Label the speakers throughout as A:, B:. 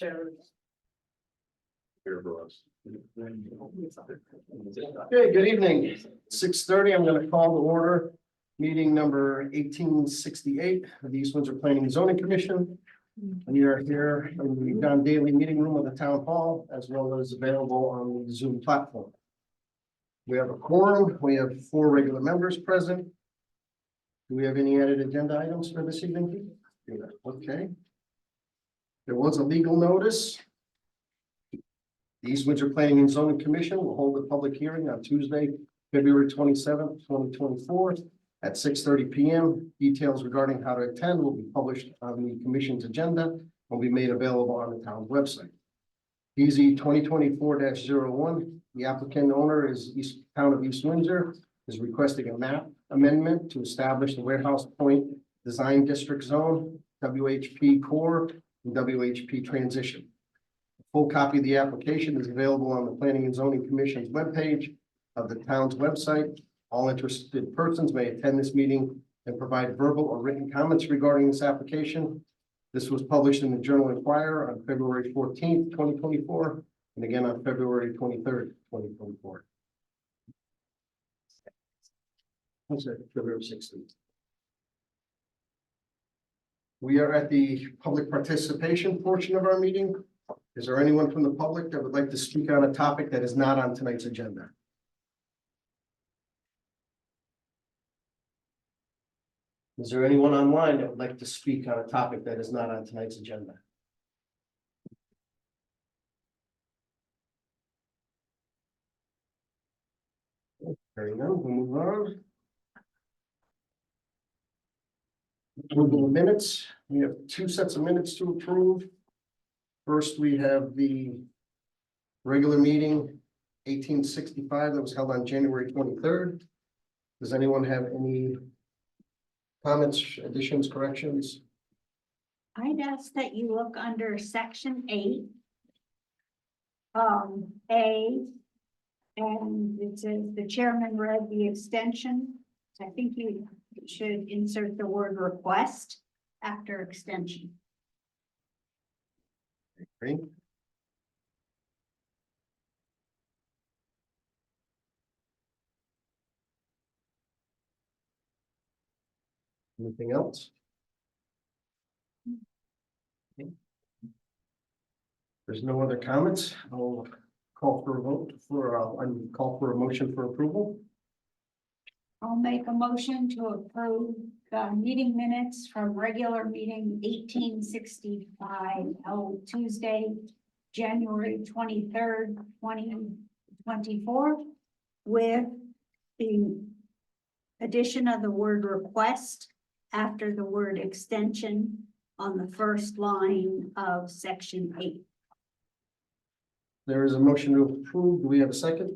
A: Here for us.
B: Okay, good evening. 6:30, I'm going to call to order meeting number 1868 of the East Windsor Planning and Zoning Commission. We are here in the Don Daly Meeting Room of the Town Hall, as well as available on the Zoom platform. We have a quorum. We have 4 regular members present. Do we have any added agenda items for this evening? Okay. There was a legal notice. The East Windsor Planning and Zoning Commission will hold a public hearing on Tuesday, February 27th, 2024 at 6:30 p.m. Details regarding how to attend will be published on the commission's agenda and will be made available on the town's website. PZ 2024-01, the applicant owner is Town of East Windsor, is requesting a map amendment to establish the Warehouse Point Design District Zone, WHP Core, and WHP Transition. Full copy of the application is available on the Planning and Zoning Commission's webpage of the town's website. All interested persons may attend this meeting and provide verbal or written comments regarding this application. This was published in the Journal Enquirer on February 14th, 2024, and again on February 23rd, 2024. I'm sorry, February 16th. We are at the public participation portion of our meeting. Is there anyone from the public that would like to speak on a topic that is not on tonight's agenda? Is there anyone online that would like to speak on a topic that is not on tonight's agenda? Very good, we'll move on. Approval of minutes. We have 2 sets of minutes to approve. First, we have the regular meeting 1865 that was held on January 23rd. Does anyone have any comments, additions, corrections?
C: I'd ask that you look under section 8. A, and it says the chairman read the extension. So I think you should insert the word request after extension.
B: Great. Anything else? There's no other comments. I'll call for a vote call for a motion for approval.
C: I'll make a motion to approve the meeting minutes from regular meeting 1865 held Tuesday, January 23rd, 2024, with the addition of the word request after the word extension on the first line of section 8.
B: There is a motion to approve. Do we have a second?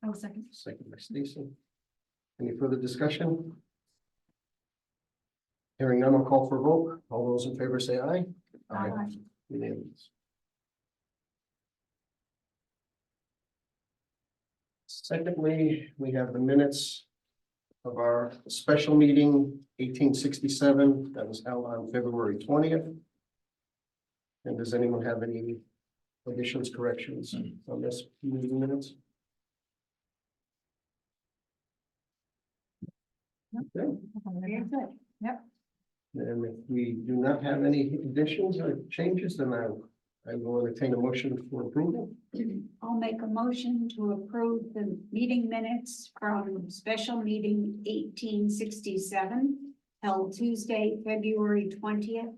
C: Oh, second.
B: Second by Stacy. Any further discussion? Hearing none, I'll call for a vote. All those in favor say aye.
C: Aye.
B: Unanimous. Secondly, we have the minutes of our special meeting 1867 that was held on February 20th. And does anyone have any additions, corrections on this meeting minutes? Okay.
C: Very good. Yep.
B: And if we do not have any additions or changes, then I will entertain a motion for approval.
C: I'll make a motion to approve the meeting minutes from special meeting 1867 held Tuesday, February 20th,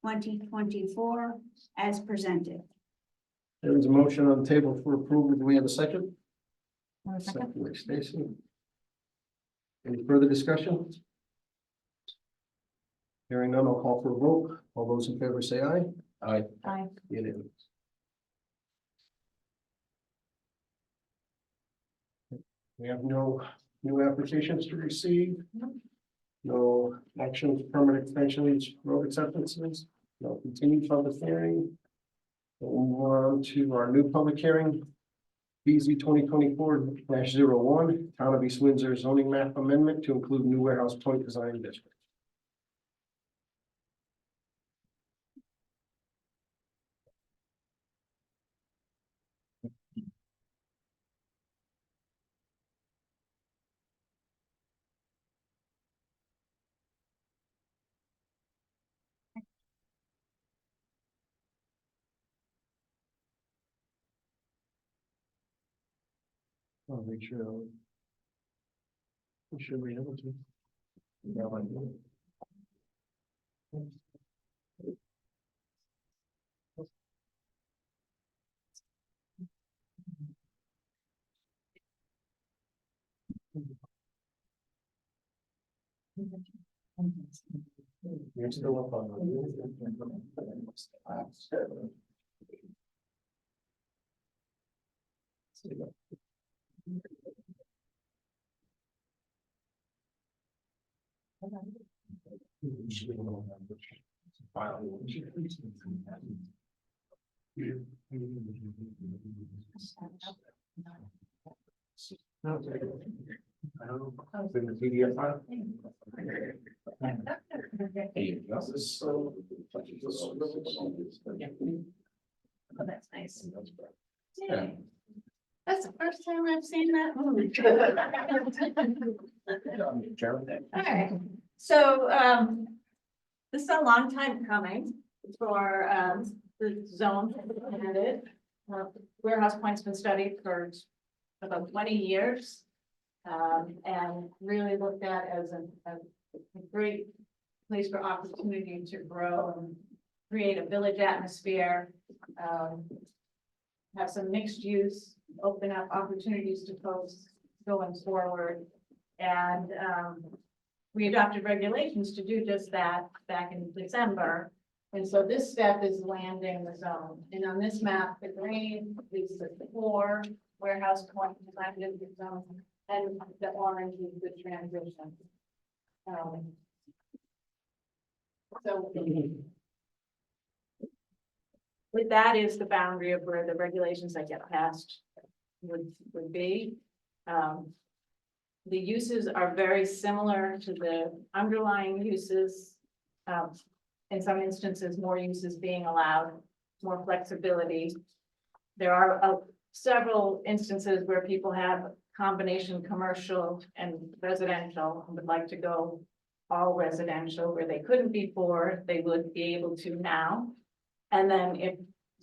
C: 2024 as presented.
B: There is a motion on the table for approval. Do we have a second?
C: Second.
B: Second by Stacy. Any further discussion? Hearing none, I'll call for a vote. All those in favor say aye. Aye.
C: Aye.
B: Unanimous. We have no new applications to receive. No actions, permanent extensions, road acceptances, no continued public hearing. We'll move on to our new public hearing. BZ 2024-01, Town of East Windsor zoning map amendment to include new Warehouse Point Design District. I'll make sure. We should be able to. Yeah, I do. You're still up on. In the PDF file.
D: Oh, that's nice.
A: Yeah.
D: That's the first time I've seen that movie. All right, so, this is a long time coming for, the zone. Warehouse Point's been studied for about 20 years. And really looked at as a great place for opportunity to grow and create a village atmosphere. Have some mixed use, open up opportunities to folks going forward. And we adopted regulations to do just that back in December. And so this step is landing the zone. And on this map, the green is the core Warehouse Point landed the zone, and the orange is the transition. So with that is the boundary of where the regulations that get passed would be. The uses are very similar to the underlying uses. In some instances, more uses being allowed, more flexibility. There are several instances where people have combination commercial and residential and would like to go all residential where they couldn't before, they would be able to now. And then if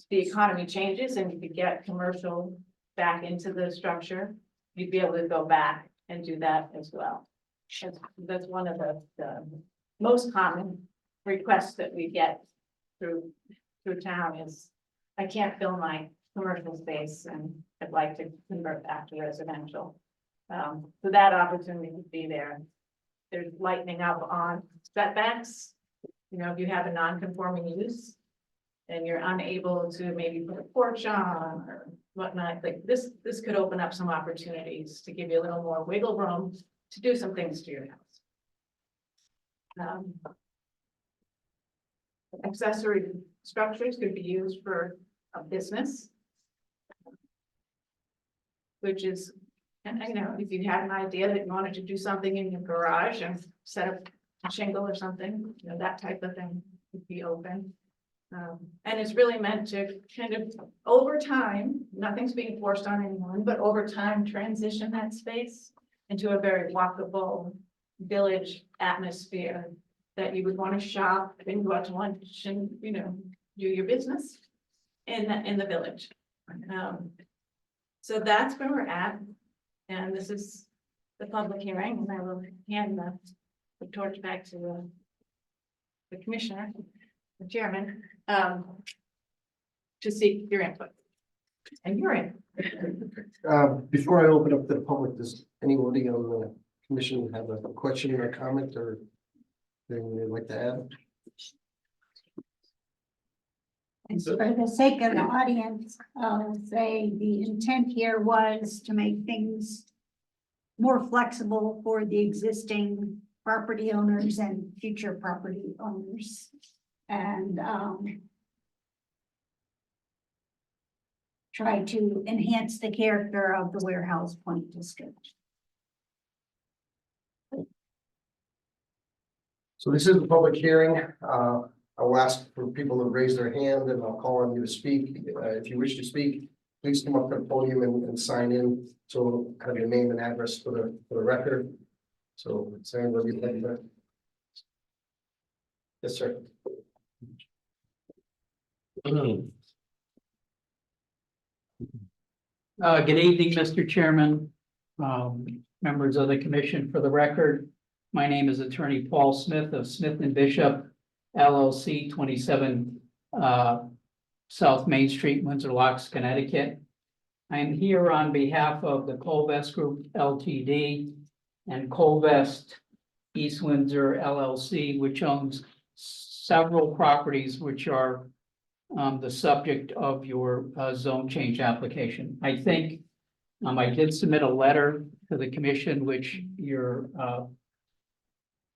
D: the economy changes and you could get commercial back into the structure, you'd be able to go back and do that as well. That's one of the most common requests that we get through town is, I can't fill my commercial space and I'd like to convert back to residential. So that opportunity would be there. There's lightening up on setbacks. You know, if you have a non-conforming use and you're unable to maybe put a porch on or whatnot, like this could open up some opportunities to give you a little more wiggle room to do some things to your house. Accessory structures could be used for a business, which is, and you know, if you had an idea that you wanted to do something in your garage and set up a shingle or something, you know, that type of thing would be open. And it's really meant to kind of, over time, nothing's being forced on anyone, but over time, transition that space into a very walkable village atmosphere that you would want to shop and go out to lunch and, you know, do your business in the village. So that's where we're at. And this is the public hearing, and I will hand the torch back to the commissioner, the chairman, to seek your input. And your input.
B: Before I open up to the public, does anybody on the commission have a question or comment or thing they'd like to add?
C: And for the sake of the audience, I'll say the intent here was to make things more flexible for the existing property owners and future property owners. And try to enhance the character of the Warehouse Point district.
B: So this is a public hearing. I'll ask for people to raise their hand and I'll call on you to speak. If you wish to speak, please come up to the podium and sign in. So have your name and address for the record. So Sam, what do you think? Yes, sir.
E: Good evening, Mr. Chairman, members of the commission, for the record, my name is Attorney Paul Smith of Smith and Bishop LLC, 27 South Main Street, Windsor Locks, Connecticut. I am here on behalf of the Colvest Group Ltd. and Colvest East Windsor LLC, which owns several properties which are the subject of your zone change application. I think I did submit a letter to the commission, which your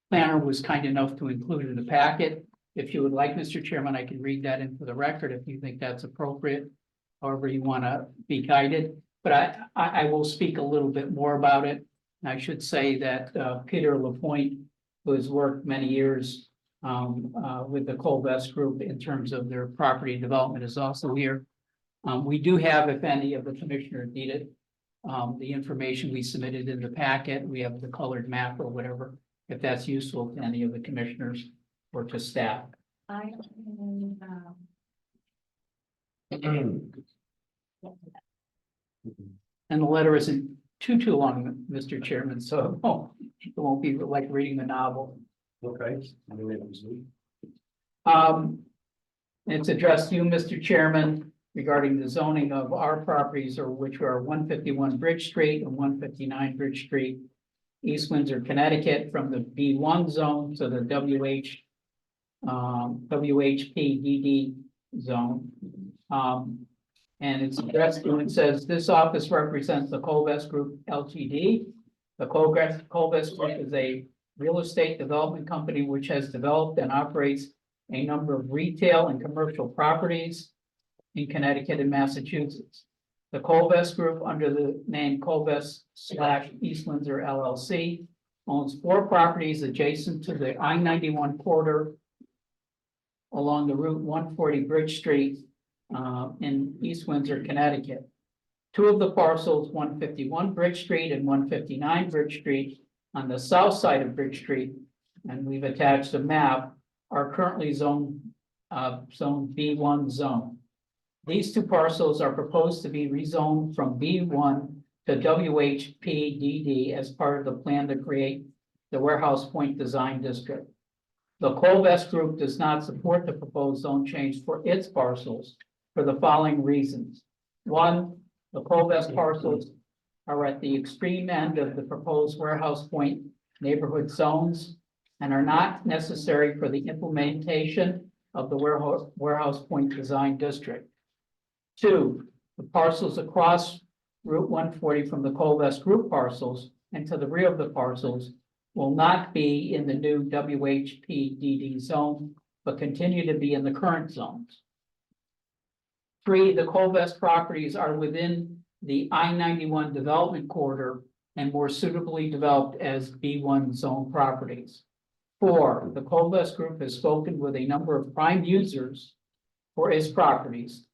E: planner was kind enough to include in the packet. If you would like, Mr. Chairman, I can read that into the record if you think that's appropriate, however you want to be guided. But I will speak a little bit more about it. I should say that Peter Lapointe, who has worked many years with the Colvest Group in terms of their property development, is also here. We do have, if any of the commissioners need it, the information we submitted in the packet. We have the colored map or whatever, if that's useful to any of the commissioners or to staff.
D: I
E: And the letter isn't too long, Mr. Chairman, so it won't be like reading a novel.
B: Okay.
E: It's addressed to you, Mr. Chairman, regarding the zoning of our properties, or which are 151 Bridge Street and 159 Bridge Street, East Windsor, Connecticut, from the B1 zone to the WHPDD zone. And it's addressed to, it says, this office represents the Colvest Group Ltd. The Colvest Group is a real estate development company which has developed and operates a number of retail and commercial properties in Connecticut and Massachusetts. The Colvest Group, under the name Colvest/East Windsor LLC, owns 4 properties adjacent to the I-91 corridor along the Route 140 Bridge Street in East Windsor, Connecticut. 2 of the parcels, 151 Bridge Street and 159 Bridge Street, on the south side of Bridge Street, and we've attached a map, are currently zone B1 zone. These 2 parcels are proposed to be rezoned from B1 to WHPDD as part of the plan to create the Warehouse Point Design District. The Colvest Group does not support the proposed zone change for its parcels for the following reasons. 1, the Colvest parcels are at the extreme end of the proposed Warehouse Point neighborhood zones and are not necessary for the implementation of the Warehouse Point Design District. 2, the parcels across Route 140 from the Colvest Group parcels and to the rear of the parcels will not be in the new WHPDD zone, but continue to be in the current zones. 3, the Colvest properties are within the I-91 development corridor and more suitably developed as B1 zone properties. 4, the Colvest Group has spoken with a number of prime users for its properties,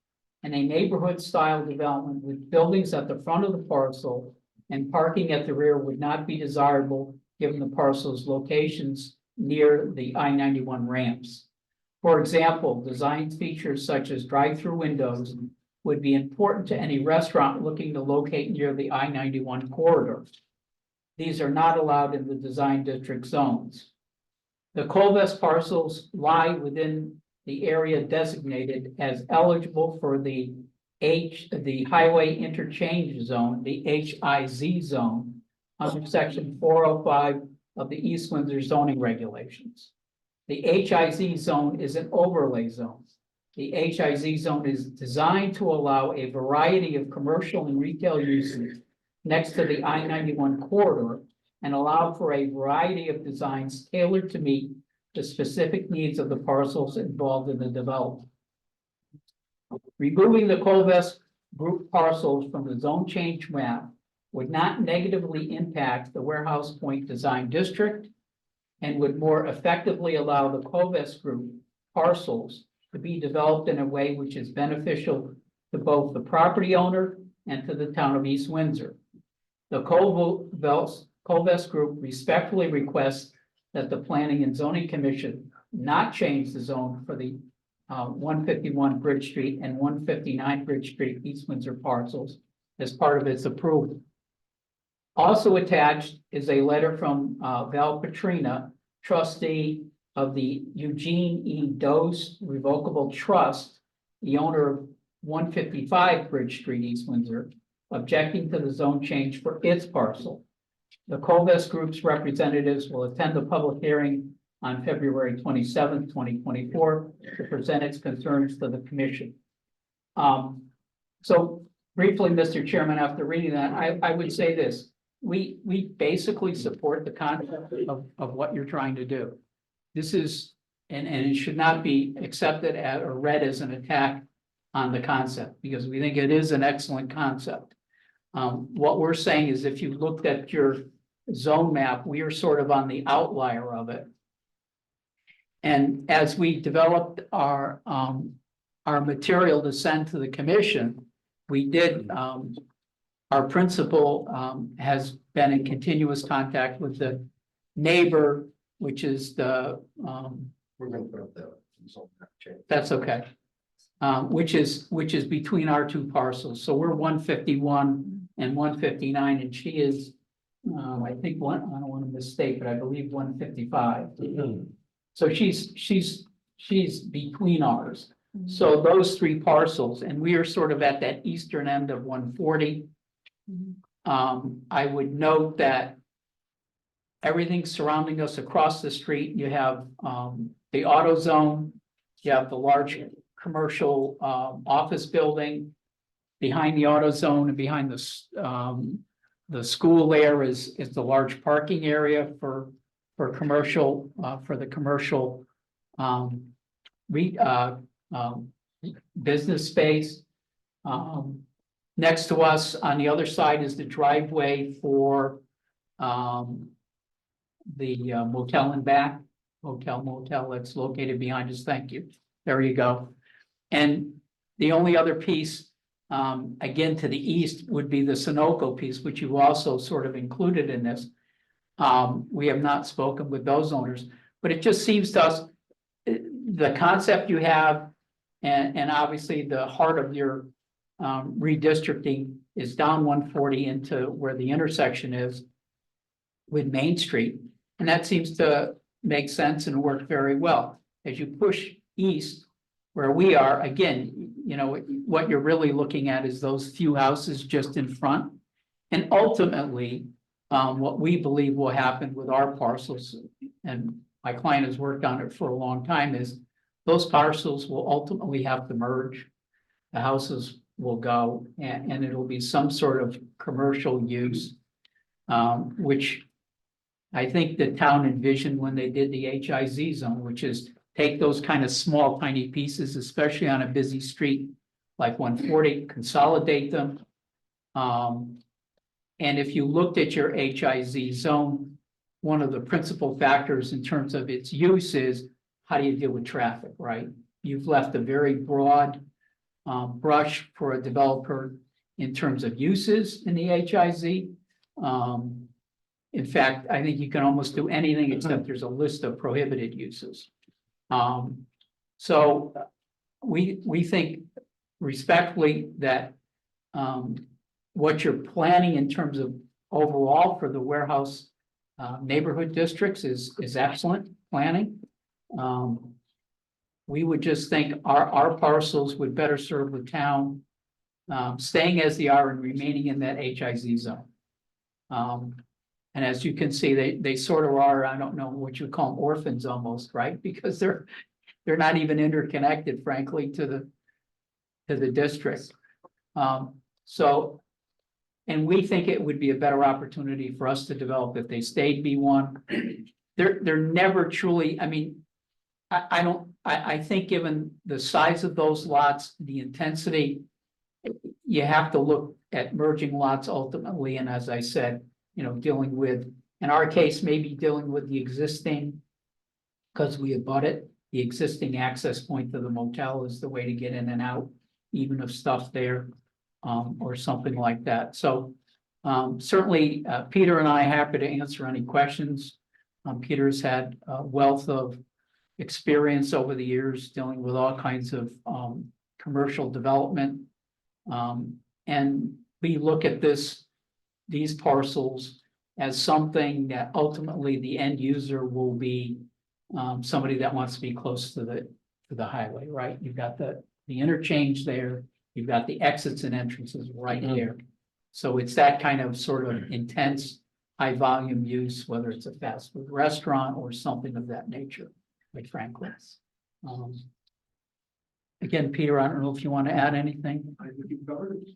E: and a neighborhood style development with buildings at the front of the parcel and parking at the rear would not be desirable given the parcel's locations near the I-91 ramps. For example, design features such as drive-through windows would be important to any restaurant looking to locate near the I-91 corridor. These are not allowed in the design district zones. The Colvest parcels lie within the area designated as eligible for the Highway Interchange Zone, the HIZ zone, under section 405 of the East Windsor zoning regulations. The HIZ zone is an overlay zone. The HIZ zone is designed to allow a variety of commercial and retail uses next to the I-91 corridor and allow for a variety of designs tailored to meet the specific needs of the parcels involved in the development. Removing the Colvest Group parcels from the zone change map would not negatively impact the Warehouse Point Design District and would more effectively allow the Colvest Group parcels to be developed in a way which is beneficial to both the property owner and to the town of East Windsor. The Colvest Group respectfully requests that the Planning and Zoning Commission not change the zone for the 151 Bridge Street and 159 Bridge Street East Windsor parcels as part of its approval. Also attached is a letter from Val Petrina, trustee of the Eugene E. Dose Revocable Trust, the owner of 155 Bridge Street, East Windsor, objecting to the zone change for its parcel. The Colvest Group's representatives will attend the public hearing on February 27th, 2024, to present its concerns to the commission. So briefly, Mr. Chairman, after reading that, I would say this. We basically support the concept of what you're trying to do. This is, and it should not be accepted as or read as an attack on the concept, because we think it is an excellent concept. What we're saying is if you looked at your zone map, we are sort of on the outlier of it. And as we developed our material to send to the commission, we did, our principal has been in continuous contact with the neighbor, which is the,
B: We're gonna put up the zone map change.
E: that's okay. Which is between our two parcels. So we're 151 and 159, and she is, I think I don't want to mistake, but I believe 155. So she's between ours. So those three parcels, and we are sort of at that eastern end of 140. I would note that everything surrounding us across the street, you have the auto zone, you have the large commercial office building. Behind the auto zone and behind the school there is the large parking area for commercial for the commercial business space. Next to us on the other side is the driveway for the motel and back, motel that's located behind us. Thank you. There you go. And the only other piece, again, to the east would be the Sunoco piece, which you also sort of included in this. We have not spoken with those owners, but it just seems to us, the concept you have, and obviously the heart of your redistricting is down 140 into where the intersection is with Main Street. And that seems to make sense and work very well. As you push east, where we are, again, you know, what you're really looking at is those few houses just in front. And ultimately, what we believe will happen with our parcels, and my client has worked on it for a long time, is those parcels will ultimately have to merge. The houses will go, and it'll be some sort of commercial use, which I think the town envisioned when they did the HIZ zone, which is take those kind of small, tiny pieces, especially on a busy street like 140, consolidate them. And if you looked at your HIZ zone, one of the principal factors in terms of its use is how do you deal with traffic, right? You've left a very broad brush for a developer in terms of uses in the HIZ. In fact, I think you can almost do anything except there's a list of prohibited uses. So we think respectfully that what you're planning in terms of overall for the warehouse neighborhood districts is excellent planning. We would just think our parcels would better serve the town, staying as they are and remaining in that HIZ zone. And as you can see, they sort of are, I don't know what you call them, orphans almost, right? Because they're not even interconnected, frankly, to the district. So, and we think it would be a better opportunity for us to develop if they stayed B1. They're never truly, I mean, I think given the size of those lots, the intensity, you have to look at merging lots ultimately. And as I said, you know, dealing with, in our case, maybe dealing with the existing, because we abut it, the existing access point to the motel is the way to get in and out, even of stuff there, or something like that. So certainly, Peter and I are happy to answer any questions. Peter's had a wealth of experience over the years dealing with all kinds of commercial development. And we look at this these parcels as something that ultimately the end user will be somebody that wants to be close to the highway, right? You've got the interchange there, you've got the exits and entrances right there. So it's that kind of sort of intense, high volume use, whether it's a fast food restaurant or something of that nature, quite frankly. Again, Peter, I don't know if you want to add anything,
B: I think you've covered it.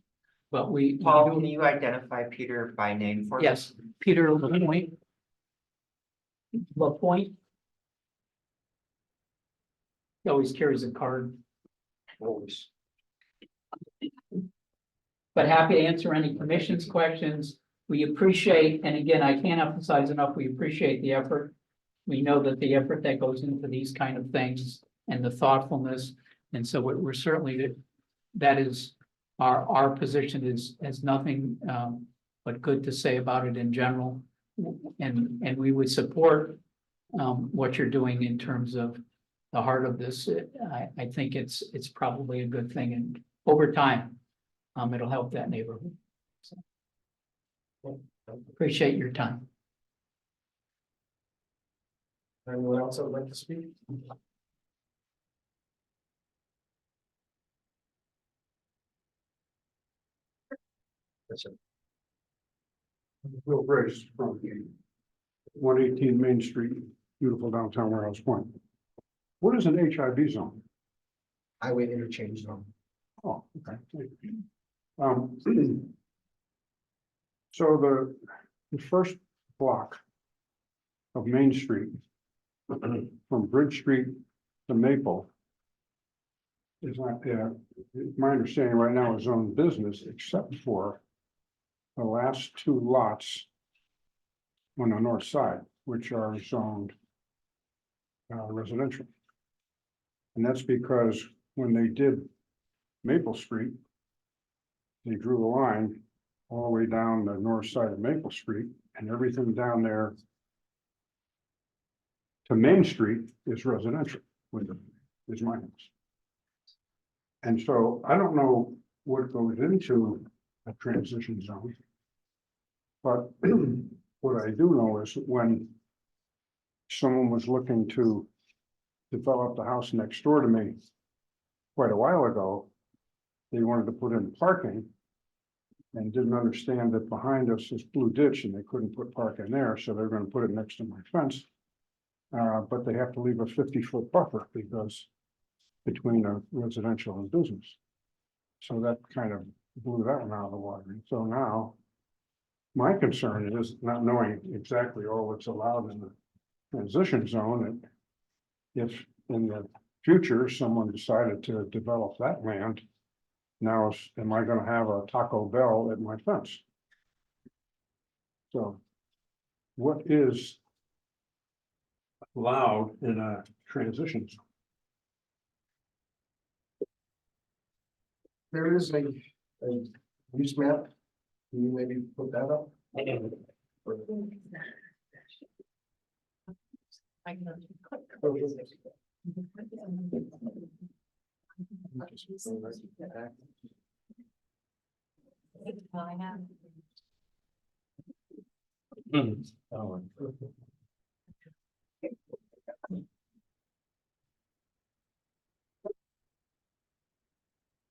E: but we.
F: Paul, can you identify Peter by name for us?
E: Yes, Peter LaPointe. LaPointe. He always carries a card.
B: Always.
E: But happy to answer any commission's questions. We appreciate, and again, I can't emphasize enough, we appreciate the effort. We know that the effort that goes into these kind of things and the thoughtfulness. And so we're certainly, that is, our position has nothing but good to say about it in general. And we would support what you're doing in terms of the heart of this. I think it's probably a good thing, and over time, it'll help that neighborhood. So, appreciate your time.
B: Anyone else that would like to speak? Yes, sir.
G: Bill Grace from 118 Main Street, beautiful downtown Warehouse Point. What is an HIB zone?
B: Highway interchange zone.
G: Oh, okay. So the first block of Main Street, from Bridge Street to Maple, is not, my understanding right now is zoned business, except for the last two lots on the north side, which are zoned residential. And that's because when they did Maple Street, they drew the line all the way down the north side of Maple Street, and everything down there to Main Street is residential, is my house. And so I don't know what goes into a transition zone. But what I do know is when someone was looking to develop the house next door to me quite a while ago, they wanted to put in parking and didn't understand that behind us is Blue Ditch and they couldn't put parking there, so they're going to put it next to my fence. But they have to leave a 50-foot buffer because between a residential and business. So that kind of blew that one out of the water. And so now my concern is not knowing exactly all that's allowed in the transition zone. And if in the future, someone decided to develop that land, now am I going to have a Taco Bell at my fence? So what is allowed in a transition zone?
B: There is a use map. Can you maybe put that up?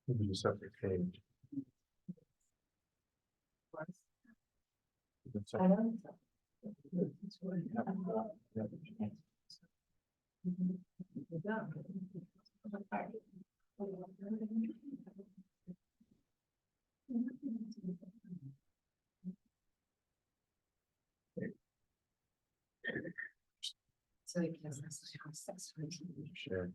A: Maybe a separate page. Share.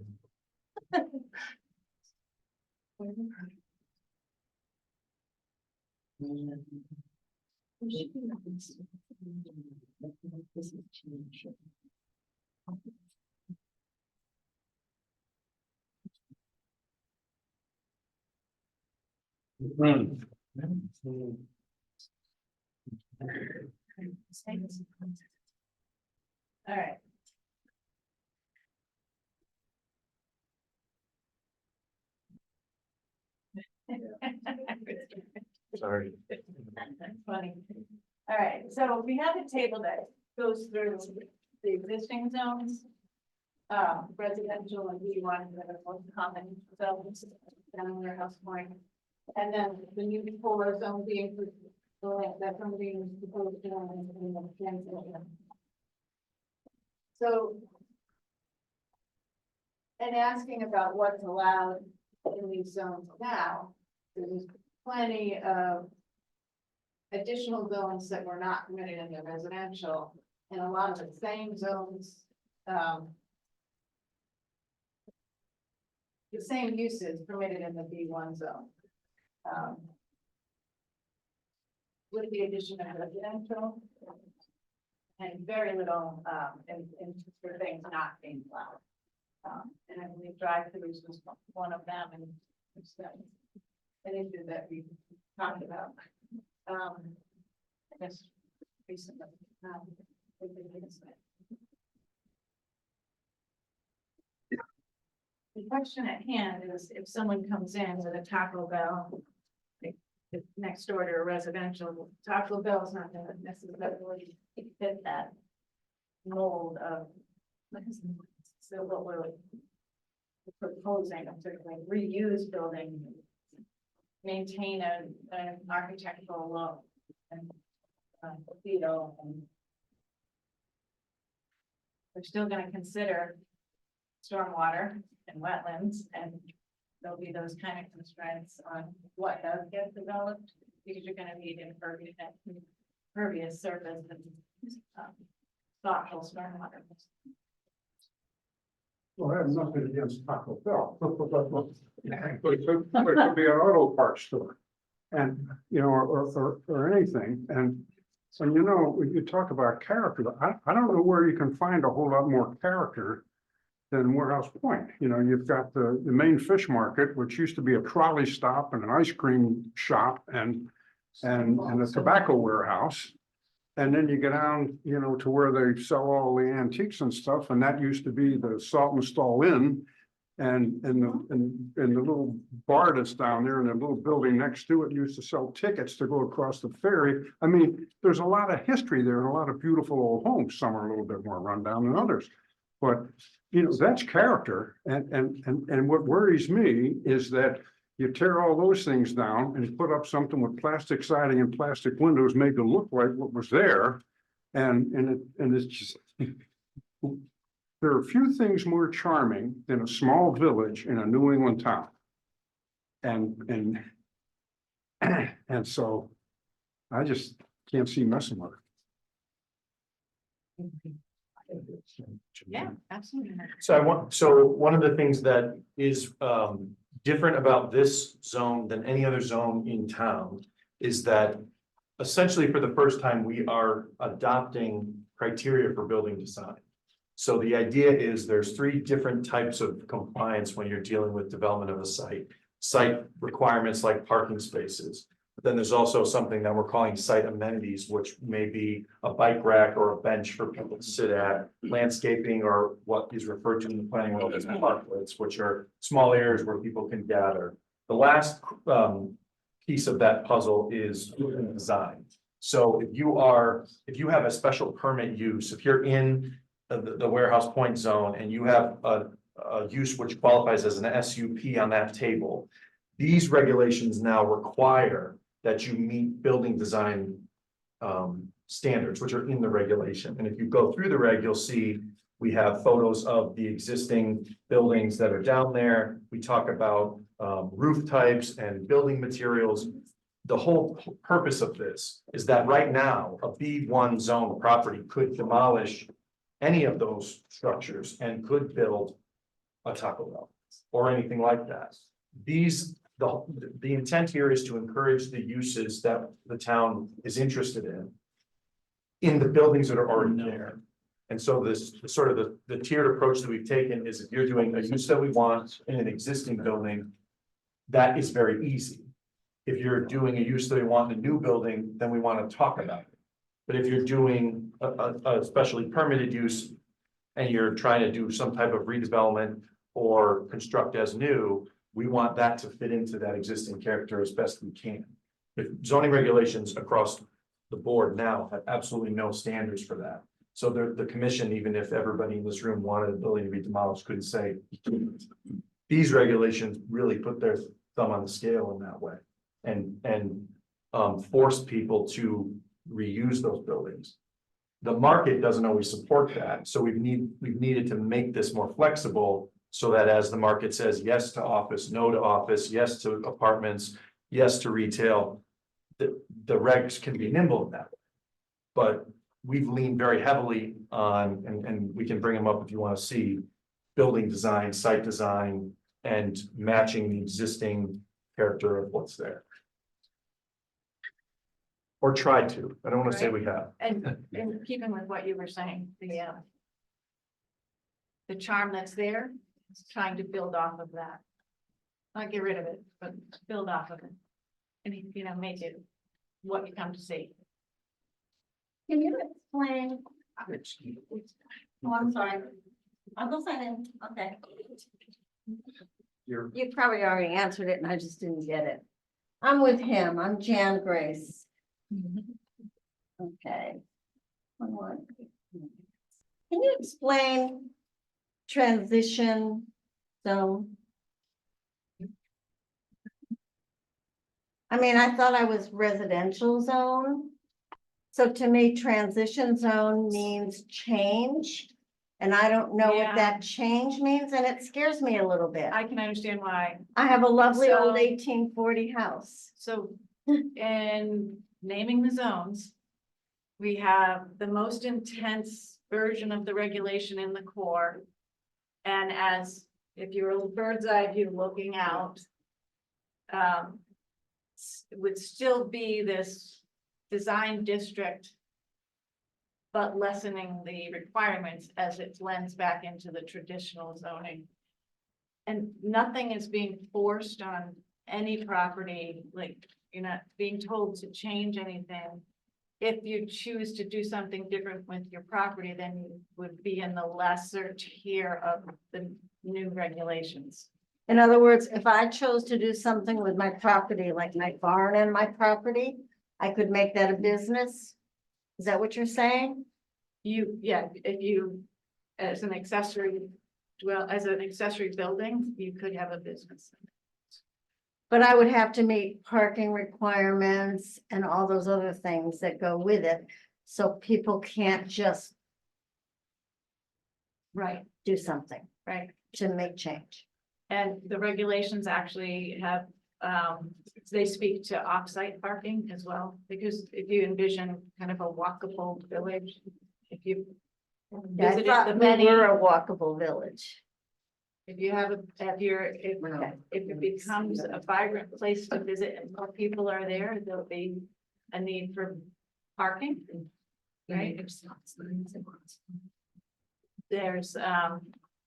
D: All right.
A: Sorry.
D: That's funny. All right, so we have a table that goes through the existing zones. Residential and B1 that are most common zones down in Warehouse Point. And then the new polar zone being, that's being proposed down in the transition. So. And asking about what's allowed in these zones now, there's plenty of additional zones that were not permitted in the residential, and a lot of the same zones, the same uses permitted in the B1 zone. With the addition of residential and very little, in for things not being allowed. And I believe drive-throughs was one of them, and it's an issue that we talked about. I guess recently. With the announcement. The question at hand is if someone comes in with a Taco Bell, like, next door to a residential, Taco Bell is not gonna necessarily fit that mold of. So what we're proposing, sort of like reuse building, maintain an architectural look and feel, and we're still gonna consider stormwater and wetlands, and there'll be those kind of constraints on what does get developed, because you're gonna need impervious surface and thoughtful stormwater.
G: Well, I have nothing against Taco Bell. But it could be an auto parts store. And, you know, or anything, and you know, when you talk about character, I don't know where you can find a whole lot more character than Warehouse Point. You know, you've got the main fish market, which used to be a trolley stop and an ice cream shop and a tobacco warehouse. And then you get down, you know, to where they sell all the antiques and stuff, and that used to be the Salt and Stall Inn. And the little bar that's down there and the little building next to it used to sell tickets to go across the ferry. I mean, there's a lot of history there and a lot of beautiful old homes. Some are a little bit more rundown than others. But, you know, that's character. And what worries me is that you tear all those things down and put up something with plastic siding and plastic windows made to look like what was there. And it's just, there are few things more charming than a small village in a New England town. And so I just can't see messing with it.
D: Yeah, absolutely.
H: So one of the things that is different about this zone than any other zone in town is that essentially for the first time, we are adopting criteria for building design. So the idea is there's 3 different types of compliance when you're dealing with development of a site requirements like parking spaces. But then there's also something that we're calling site amenities, which may be a bike rack or a bench for people to sit at, landscaping, or what is referred to in the planning world as parklets, which are small areas where people can gather. The last piece of that puzzle is design. So if you have a special permit use, if you're in the Warehouse Point zone and you have a use which qualifies as an SUP on that table, these regulations now require that you meet building design standards, which are in the regulation. And if you go through the reg, you'll see we have photos of the existing buildings that are down there. We talk about roof types and building materials. The whole purpose of this is that right now, a B1 zone property could demolish any of those structures and could build a Taco Bell or anything like that. The intent here is to encourage the uses that the town is interested in the buildings that are already there. And so this sort of the tiered approach that we've taken is if you're doing a use that we want in an existing building, that is very easy. If you're doing a use that we want in a new building, then we want to talk about it. But if you're doing a specially permitted use and you're trying to do some type of redevelopment or construct as new, we want that to fit into that existing character as best we can. If zoning regulations across the board now have absolutely no standards for that. So the commission, even if everybody in this room wanted the building to be demolished, couldn't say. These regulations really put their thumb on the scale in that way. And force people to reuse those buildings. The market doesn't always support that, so we've needed to make this more flexible. So that as the market says yes to office, no to office, yes to apartments, yes to retail. The regs can be nimble in that way. But we've leaned very heavily on, and we can bring them up if you want to see. Building design, site design, and matching the existing character of what's there. Or try to, I don't want to say we have.
D: And in keeping with what you were saying, the charm that's there, is trying to build off of that. Not get rid of it, but build off of it. And, you know, make it what you come to see.
C: Can you explain? Oh, I'm sorry. I'll go sign in. Okay.
H: You're,
I: You probably already answered it and I just didn't get it. I'm with him. I'm Jan Grace. Okay. One more. Can you explain transition zone? I mean, I thought I was residential zone. So to me, transition zone means change. And I don't know
D: Yeah.
I: what that change means, and it scares me a little bit.
D: I can understand why.
I: I have a lovely old
D: So-
I: 1840 house.
D: So in naming the zones, we have the most intense version of the regulation in the core. And as if you're a bird's eye view looking out, would still be this design district, but lessening the requirements as it blends back into the traditional zoning. And nothing is being forced on any property, like you're not being told to change anything. If you choose to do something different with your property, then you would be in the lesser tier of the new regulations.
I: In other words, if I chose to do something with my property, like my barn and my property, I could make that a business? Is that what you're saying?
D: If you, as an accessory, as an accessory building, you could have a business.
I: But I would have to meet parking requirements and all those other things that go with it. So people can't just
D: Right,
I: do something
D: right.
I: to make change.
D: And the regulations actually have, they speak to off-site parking as well, because if you envision kind of a walkable village, if you
I: Yeah, I
D: visited
I: thought
D: the
I: we
D: many,
I: were a walkable village.
D: if you have if it becomes a vibrant place to visit and more people are there, there'll be a need for parking. Right? There's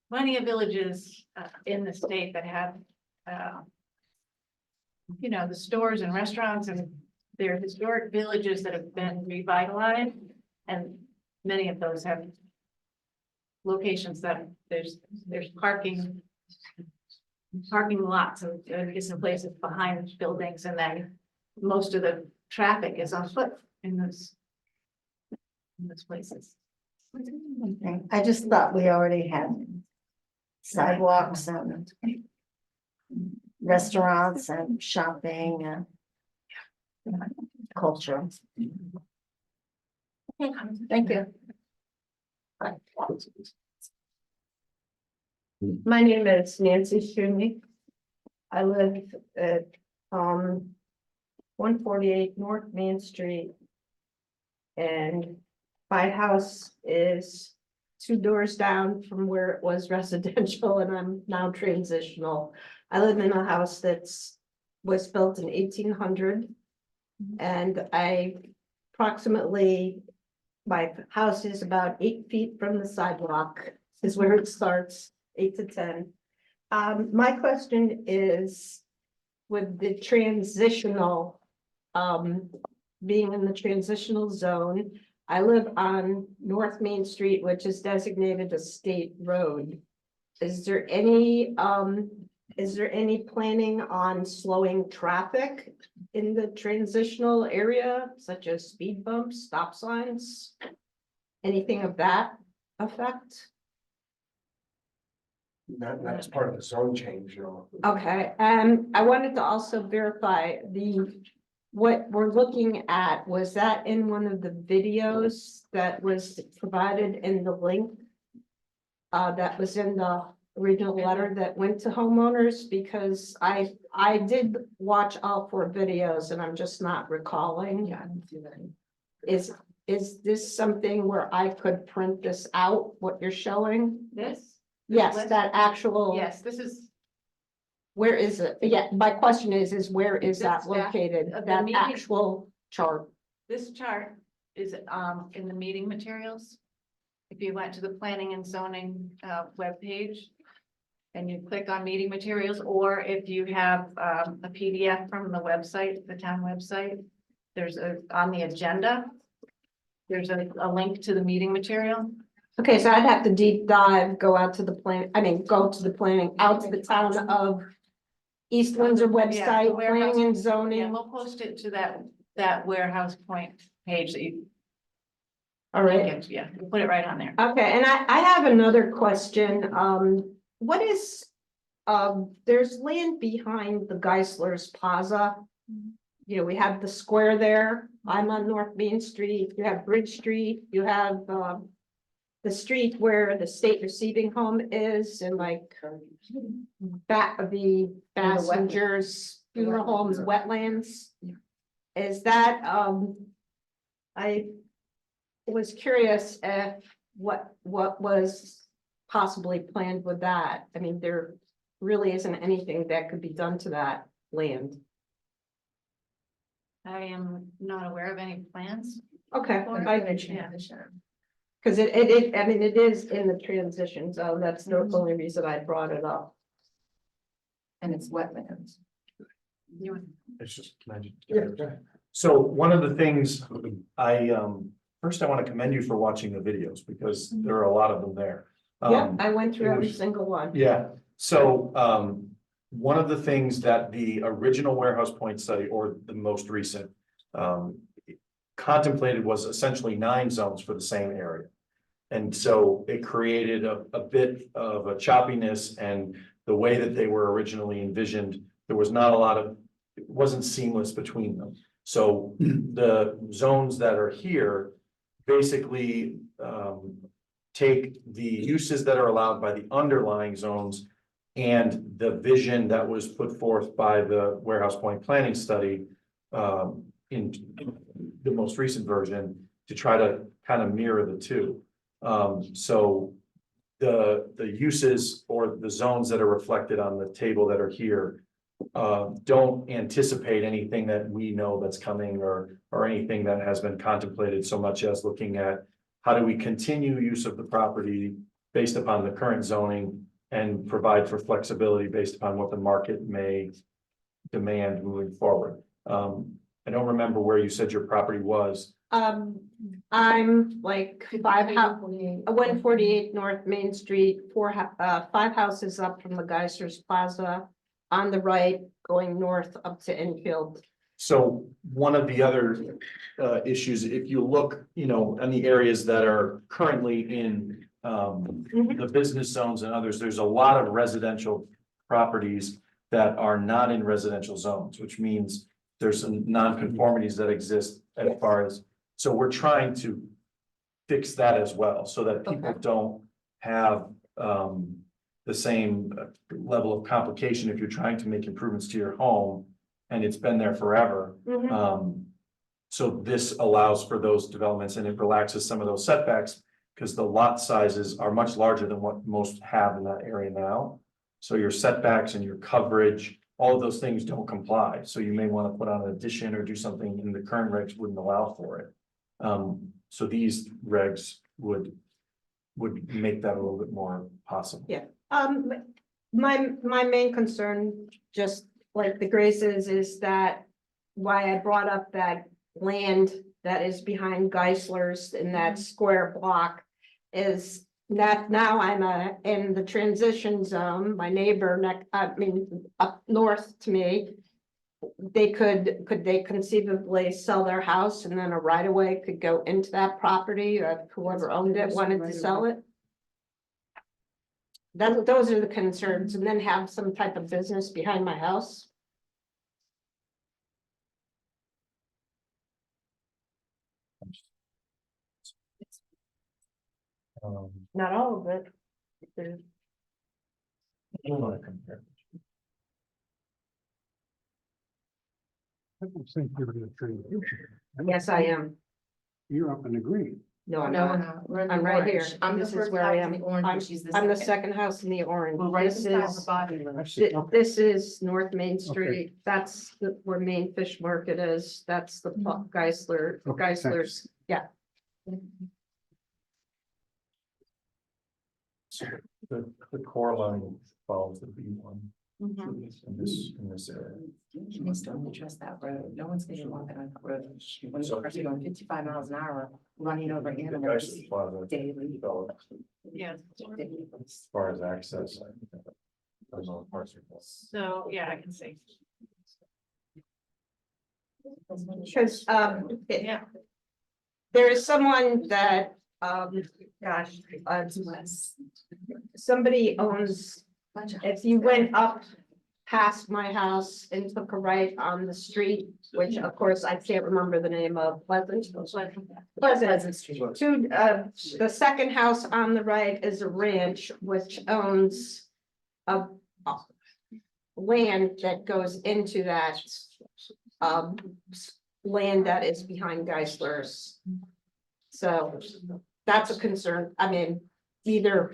D: plenty of villages in the state that have you know, the stores and restaurants, and they're historic villages that have been revitalized, and many of those have locations that there's parking lots and different places behind buildings, and then most of the traffic is on foot in those places.
I: Okay, I just thought we already had sidewalks and restaurants and shopping and culture. Okay, thank you.
J: My name is Nancy Schumi. I live at 148 North Main Street. And my house is 2 doors down from where it was residential, and I'm now transitional. I live in a house was built in 1800. And my house is about 8 feet from the sidewalk is where it starts, 8 to 10. My question is, with the transitional, being in the transitional zone, I live on North Main Street, which is designated a state road. Is there any is there any planning on slowing traffic in the transitional area, such as speed bumps, stop signs? Anything of that effect?
B: Not as part of the zone change, you know.
J: Okay, and I wanted to also verify what we're looking at, was that in one of the videos that was provided in the link? That was in the original letter that went to homeowners, because I did watch all 4 videos and I'm just not recalling.
D: Yeah, I didn't see that.
J: Is this something where I could print this out, what you're showing?
D: This?
J: Yes,
D: list?
J: that actual.
D: Yes, this is,
J: Where is it? Yeah, my question is where is that
D: That's back-
J: located?
D: the
J: That
D: meeting-
J: actual chart?
D: this chart is in the meeting materials. If you went to the planning and zoning webpage and you click on meeting materials, or if you have a PDF from the website, the town website, there's on the agenda, there's a link to the meeting material.
J: Okay, so I'd have to deep dive, go out to the go to the planning, out to the town of East Windsor website,
D: warehouse.
J: planning and
D: Yeah,
J: zoning.
D: we'll post it to that warehouse point page that you,
J: All right.
D: yeah, we'll put it right on there.
J: Okay, and I have another question. What is, there's land behind the Geisler's Plaza. You know, we have the square there. I'm on North Main Street. You have Bridge Street. You have, the street where the state receiving home is, and like back of the passengers, funeral homes, wetlands. Is that, I was curious if what was possibly planned with that. I mean, there really isn't anything that could be done to that land.
D: I am not aware of any plans.
J: Okay,
D: Yeah.
J: because it, I mean, it is in the transition zone. That's the only reason I brought it up.
D: And it's wetlands.
H: It's just, can I just- So one of the things first I want to commend you for watching the videos, because there are a lot of them there.
J: Yeah, I went through
H: it
J: every
H: was-
J: single one.
H: Yeah, so one of the things that the original warehouse point study, or the most recent, contemplated was essentially 9 zones for the same area. And so it created a bit of a choppiness, and the way that they were originally envisioned, there was not a lot of, it wasn't seamless between them. So the zones that are here basically take the uses that are allowed by the underlying zones and the vision that was put forth by the warehouse point planning study in the most recent version, to try to kind of mirror the two. So the uses or the zones that are reflected on the table that are here don't anticipate anything that we know that's coming, or anything that has been contemplated, so much as looking at how do we continue use of the property based upon the current zoning and provide for flexibility based upon what the market may demand moving forward. I don't remember where you said your property was.
J: I'm like 148 North Main Street, 5 houses up from the Geisler's Plaza, on the right, going north up to Enfield.
H: So one of the other issues, if you look, in the areas that are currently in the business zones and others, there's a lot of residential properties that are not in residential zones, which means there's some nonconformities that exist as far as, so we're trying to fix that as well, so that people don't have the same level of complication if you're trying to make improvements to your home and it's been there forever. So this allows for those developments, and it relaxes some of those setbacks, because the lot sizes are much larger than what most have in that area now. So your setbacks and your coverage, all of those things don't comply. So you may want to put on an addition or do something, and the current regs wouldn't allow for it. So these regs would make that a little bit more possible.
J: Yeah. My main concern, just like the Graces, is that why I brought up that land that is behind Geisler's in that square block is that now I'm in the transition zone, my neighbor up north to me. Could they conceivably sell their house and then a right of way could go into that property or whoever owned it wanted to sell it? Those are the concerns, and then have some type of business behind my house. Not all of it. There's-
A: I don't wanna compare.
G: I don't think you're in a transition.
J: Yes, I am.
G: You're up in the green.
J: No, I'm
K: No,
J: not.
K: we're not. We're in the
J: I'm right here.
K: orange. I'm the
J: This is
K: first
J: where I
K: house in
J: am.
K: the orange, and she's the
J: I'm the
K: second.
J: second house in the orange.
K: We're right
J: This
K: beside the
J: is,
K: body.
G: I see.
J: this is North Main Street. That's where Main Fish Market is. That's the Geisler,
G: Okay,
J: Geisler's, yeah.
A: The core line follows the B one
K: Mhm.
A: in this area.
K: She needs to only trust that road. No one's gonna walk on that road. When you're actually going 55 miles an hour, running over
A: The
K: animals
A: Geisler Plaza
K: daily.
A: developed
D: Yeah.
A: as far as access. I don't know, parts are-
D: So, yeah, I can see.
J: Because,
D: Yeah.
J: there is someone that, gosh, somebody owns, if you went up past my house and took a right on the street, which of course I can't remember the name of, Pleasant.
K: Pleasant Street.
J: The second house on the right is a ranch which owns a land that goes into that land that is behind Geisler's. So that's a concern. I mean, either,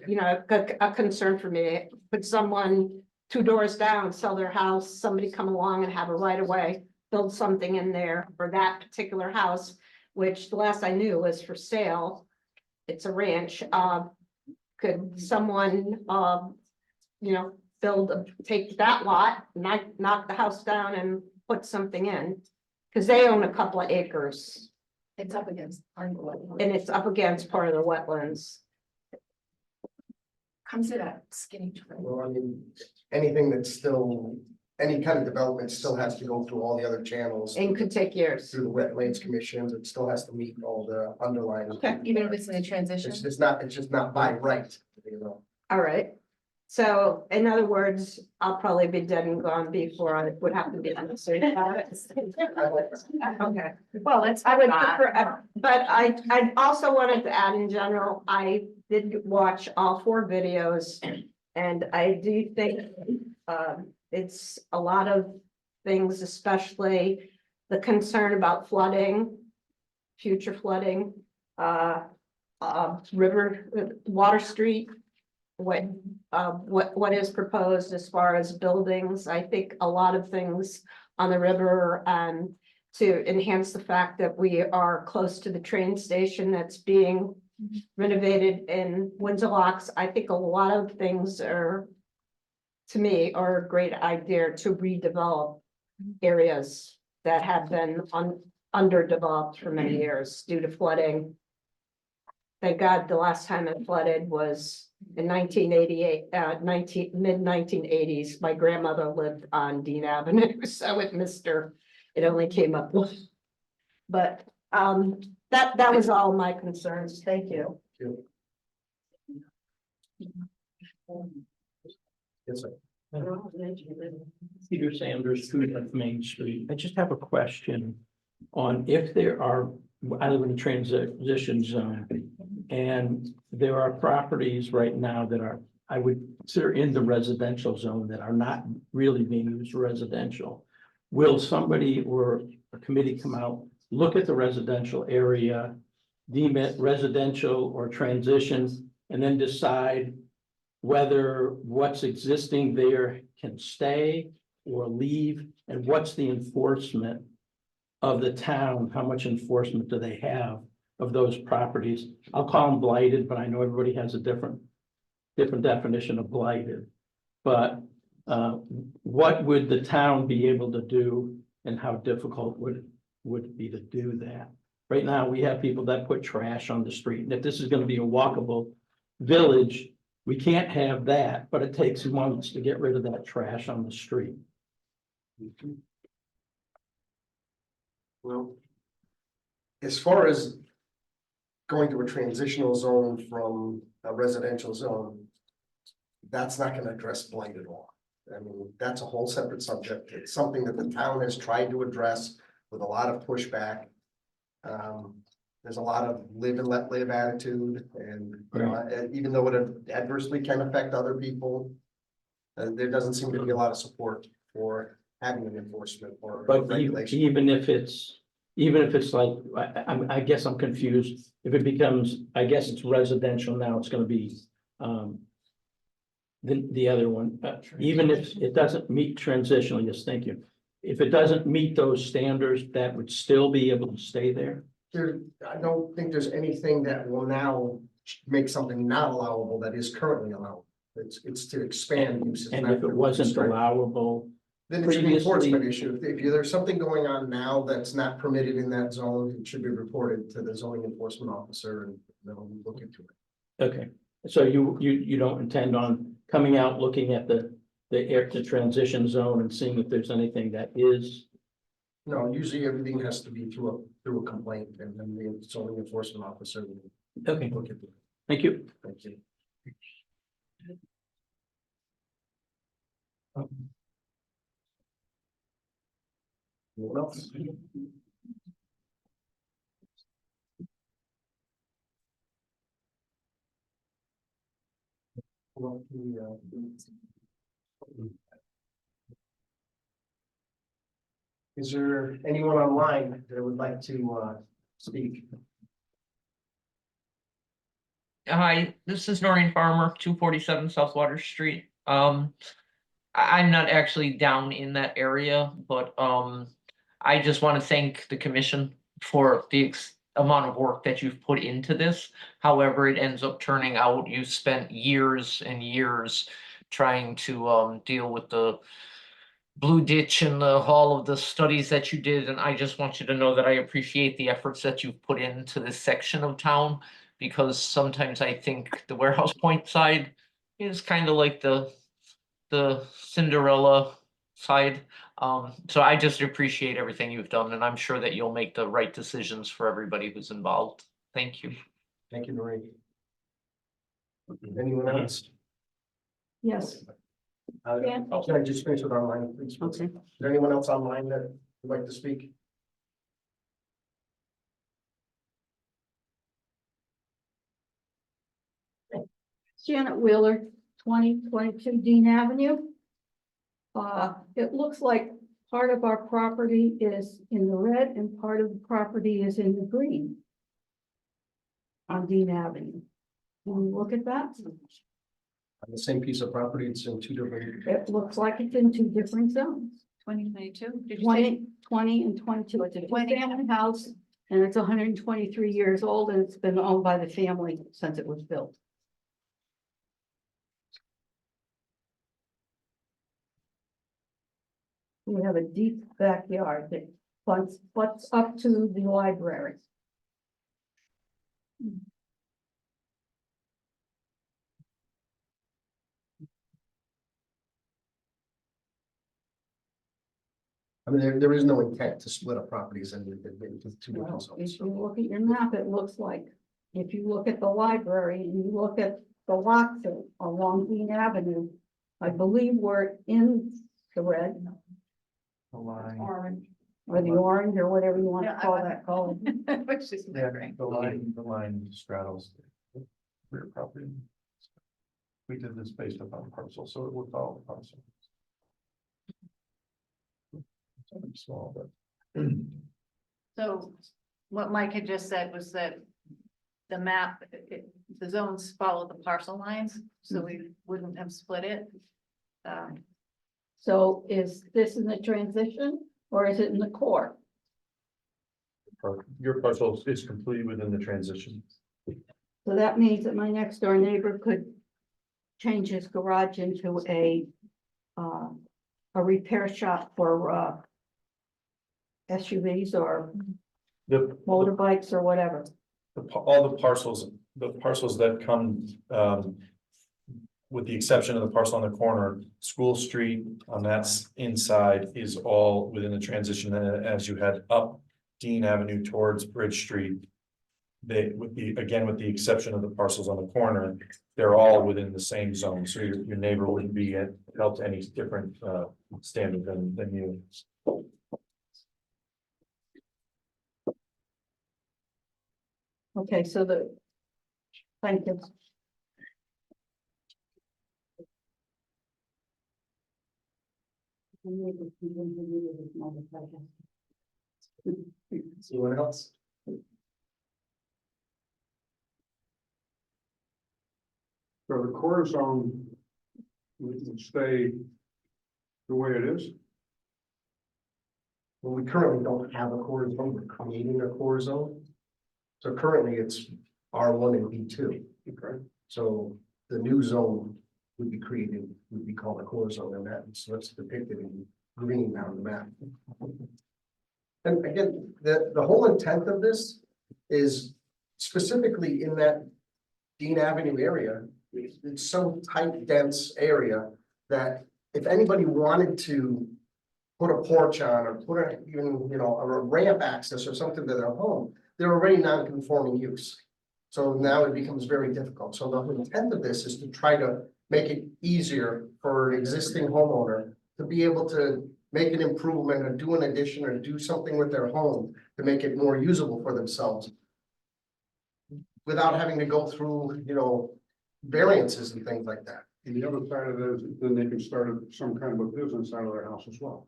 J: a concern for me. Could someone 2 doors down, sell their house, somebody come along and have a right of way, build something in there for that particular house, which the last I knew was for sale. It's a ranch. Could someone, take that lot, knock the house down and put something in? Because they own a couple of acres
K: It's up against.
J: and it's up against part of the wetlands.
K: Comes to that skinny trail.
B: Well, I mean, anything that's still, any kind of development still has to go through all the other channels.
J: And could take years.
B: Through the wetlands commissions, it still has to meet all the underlying.
J: Okay.
K: Even if it's in a transition.
B: It's just not by right, you know.
J: All right. So in other words, I'll probably be dead and gone before I would have to be concerned about it. Okay.
K: Well, it's.
J: I would prefer, but I also wanted to add in general, I did watch all 4 videos. And I do think it's a lot of things, especially the concern about flooding, future flooding, Water Street. What is proposed as far as buildings. I think a lot of things on the river to enhance the fact that we are close to the train station that's being renovated in Windsor Locks. I think a lot of things are, to me, are a great idea to redevelop areas that have been underdeveloped for many years due to flooding. Thank God the last time it flooded was in 1988, mid-1980s. My grandmother lived on Dean Avenue, so it only came up with. But that was all my concerns. Thank you.
B: Yes, sir.
E: Peter Sanders, 2 North Main Street. I just have a question on if there are, I live in a transition zone. And there are properties right now that are, I would consider in the residential zone that are not really being used residential. Will somebody or a committee come out, look at the residential area, deem it residential or transition, and then decide whether what's existing there can stay or leave, and what's the enforcement of the town? How much enforcement do they have of those properties? I'll call them blighted, but I know everybody has a different definition of blighted. But what would the town be able to do, and how difficult would it be to do that? Right now, we have people that put trash on the street, and if this is gonna be a walkable
L: village, we can't have that, but it takes months to get rid of that trash on the street.
B: Well, as far as going to a transitional zone from a residential zone, that's not gonna address blight at all. I mean, that's a whole separate subject. It's something that the town has tried to address with a lot of pushback. There's a lot of live and let live attitude, and even though it adversely can affect other people, there doesn't seem to be a lot of support for having an enforcement or
L: But
B: regulation.
L: even if it's like, I guess I'm confused. If it becomes, I guess it's residential now, it's gonna be, the other one, even if it doesn't meet transitional, yes, thank you. If it doesn't meet those standards, that would still be able to stay there?
B: I don't think there's anything that will now make something not allowable that is currently allowed. It's to expand uses.
L: And
B: not
L: if it
B: to
L: wasn't
B: restrict.
L: allowable,
B: Then it should be an enforcement
L: previously-
B: issue. If there's something going on now that's not permitted in that zone, it should be reported to the zoning enforcement officer and they'll look into it.
L: okay, so you don't intend on coming out, looking at the transition zone and seeing if there's anything that is,
B: No, usually everything has to be through a complaint and then the zoning enforcement officer will
L: okay,
B: look into it.
L: thank you.
B: Thank you. Anyone else? Well, is there anyone online that would like to speak?
M: Hi, this is Noreen Farmer, 247 South Water Street. I'm not actually down in that area, but I just want to thank the commission for the amount of work that you've put into this. However, it ends up turning out, you spent years and years trying to deal with the Blue Ditch and all of the studies that you did, and I just want you to know that I appreciate the efforts that you've put into this section of town, because sometimes I think the Warehouse Point side is kind of like the Cinderella side. So I just appreciate everything you've done, and I'm sure that you'll make the right decisions for everybody who's involved. Thank you.
B: Thank you, Noreen. Anyone else?
J: Yes,
B: Can I just finish with online, please?
J: Okay.
B: Is there anyone else online that would like to speak?
J: Janet Wheeler, 2022 Dean Avenue. It looks like part of our property is in the red and part of the property is in the green on Dean Avenue. Can you look at that?
B: On the same piece of property, it's in two different.
J: It looks like it's in two different zones.
D: 2022, did you say?
J: 20 and 22. It's a
D: 20.
J: two-family house and it's 123 years old and it's been owned by the family since it was built. We have a deep backyard that butts up to the library.
B: I mean, there is no intent to split up properties into two different
J: Well,
B: zones.
J: if you look at your map, it looks like, if you look at the library and you look at the lots along Dean Avenue, I believe we're in the red
D: Orange.
J: or the orange or whatever you want to
D: Yeah,
J: call that color.
D: Which is
A: Yeah,
D: great.
A: the line straddles the rear property. We did this based upon parcel, so it would follow the parcel. Something small, but.
D: So what Mike had just said was that the map, the zones follow the parcel lines, so we wouldn't have split it.
J: So is this in the transition or is it in the core?
H: Your parcel is completely within the transition.
J: So that means that my next door neighbor could change his garage into a repair shop for SUVs or
H: The,
J: motorbikes or whatever.
H: all the parcels the parcels that come, with the exception of the parcel on the corner, School Street on that's inside is all within the transition as you head up Dean Avenue towards Bridge Street. They, with the, again, with the exception of the parcels on the corner, they're all within the same zone, so your neighbor wouldn't be held to any different, standard than you.
J: Okay, so the. Thank you.
B: Anyone else?
G: So the core zone would stay the way it is.
B: Well, we currently don't have a core zone, we're creating a core zone. So currently it's R1 and B2.
G: Okay.
B: So the new zone would be created, would be called a core zone, and so that's depicted in green on the map. And again, the whole intent of this is specifically in that Dean Avenue area. It's so tight, dense area that if anybody wanted to put a porch on or put a, even, you know, a ramp access or something to their home, they're already non-conforming use. So now it becomes very difficult. So the intent of this is to try to make it easier for an existing homeowner to be able to make an improvement or do an addition or do something with their home to make it more usable for themselves without having to go through, you know, variances and things like that.
G: And the other side of it is then they can start some kind of a business out of their house as well.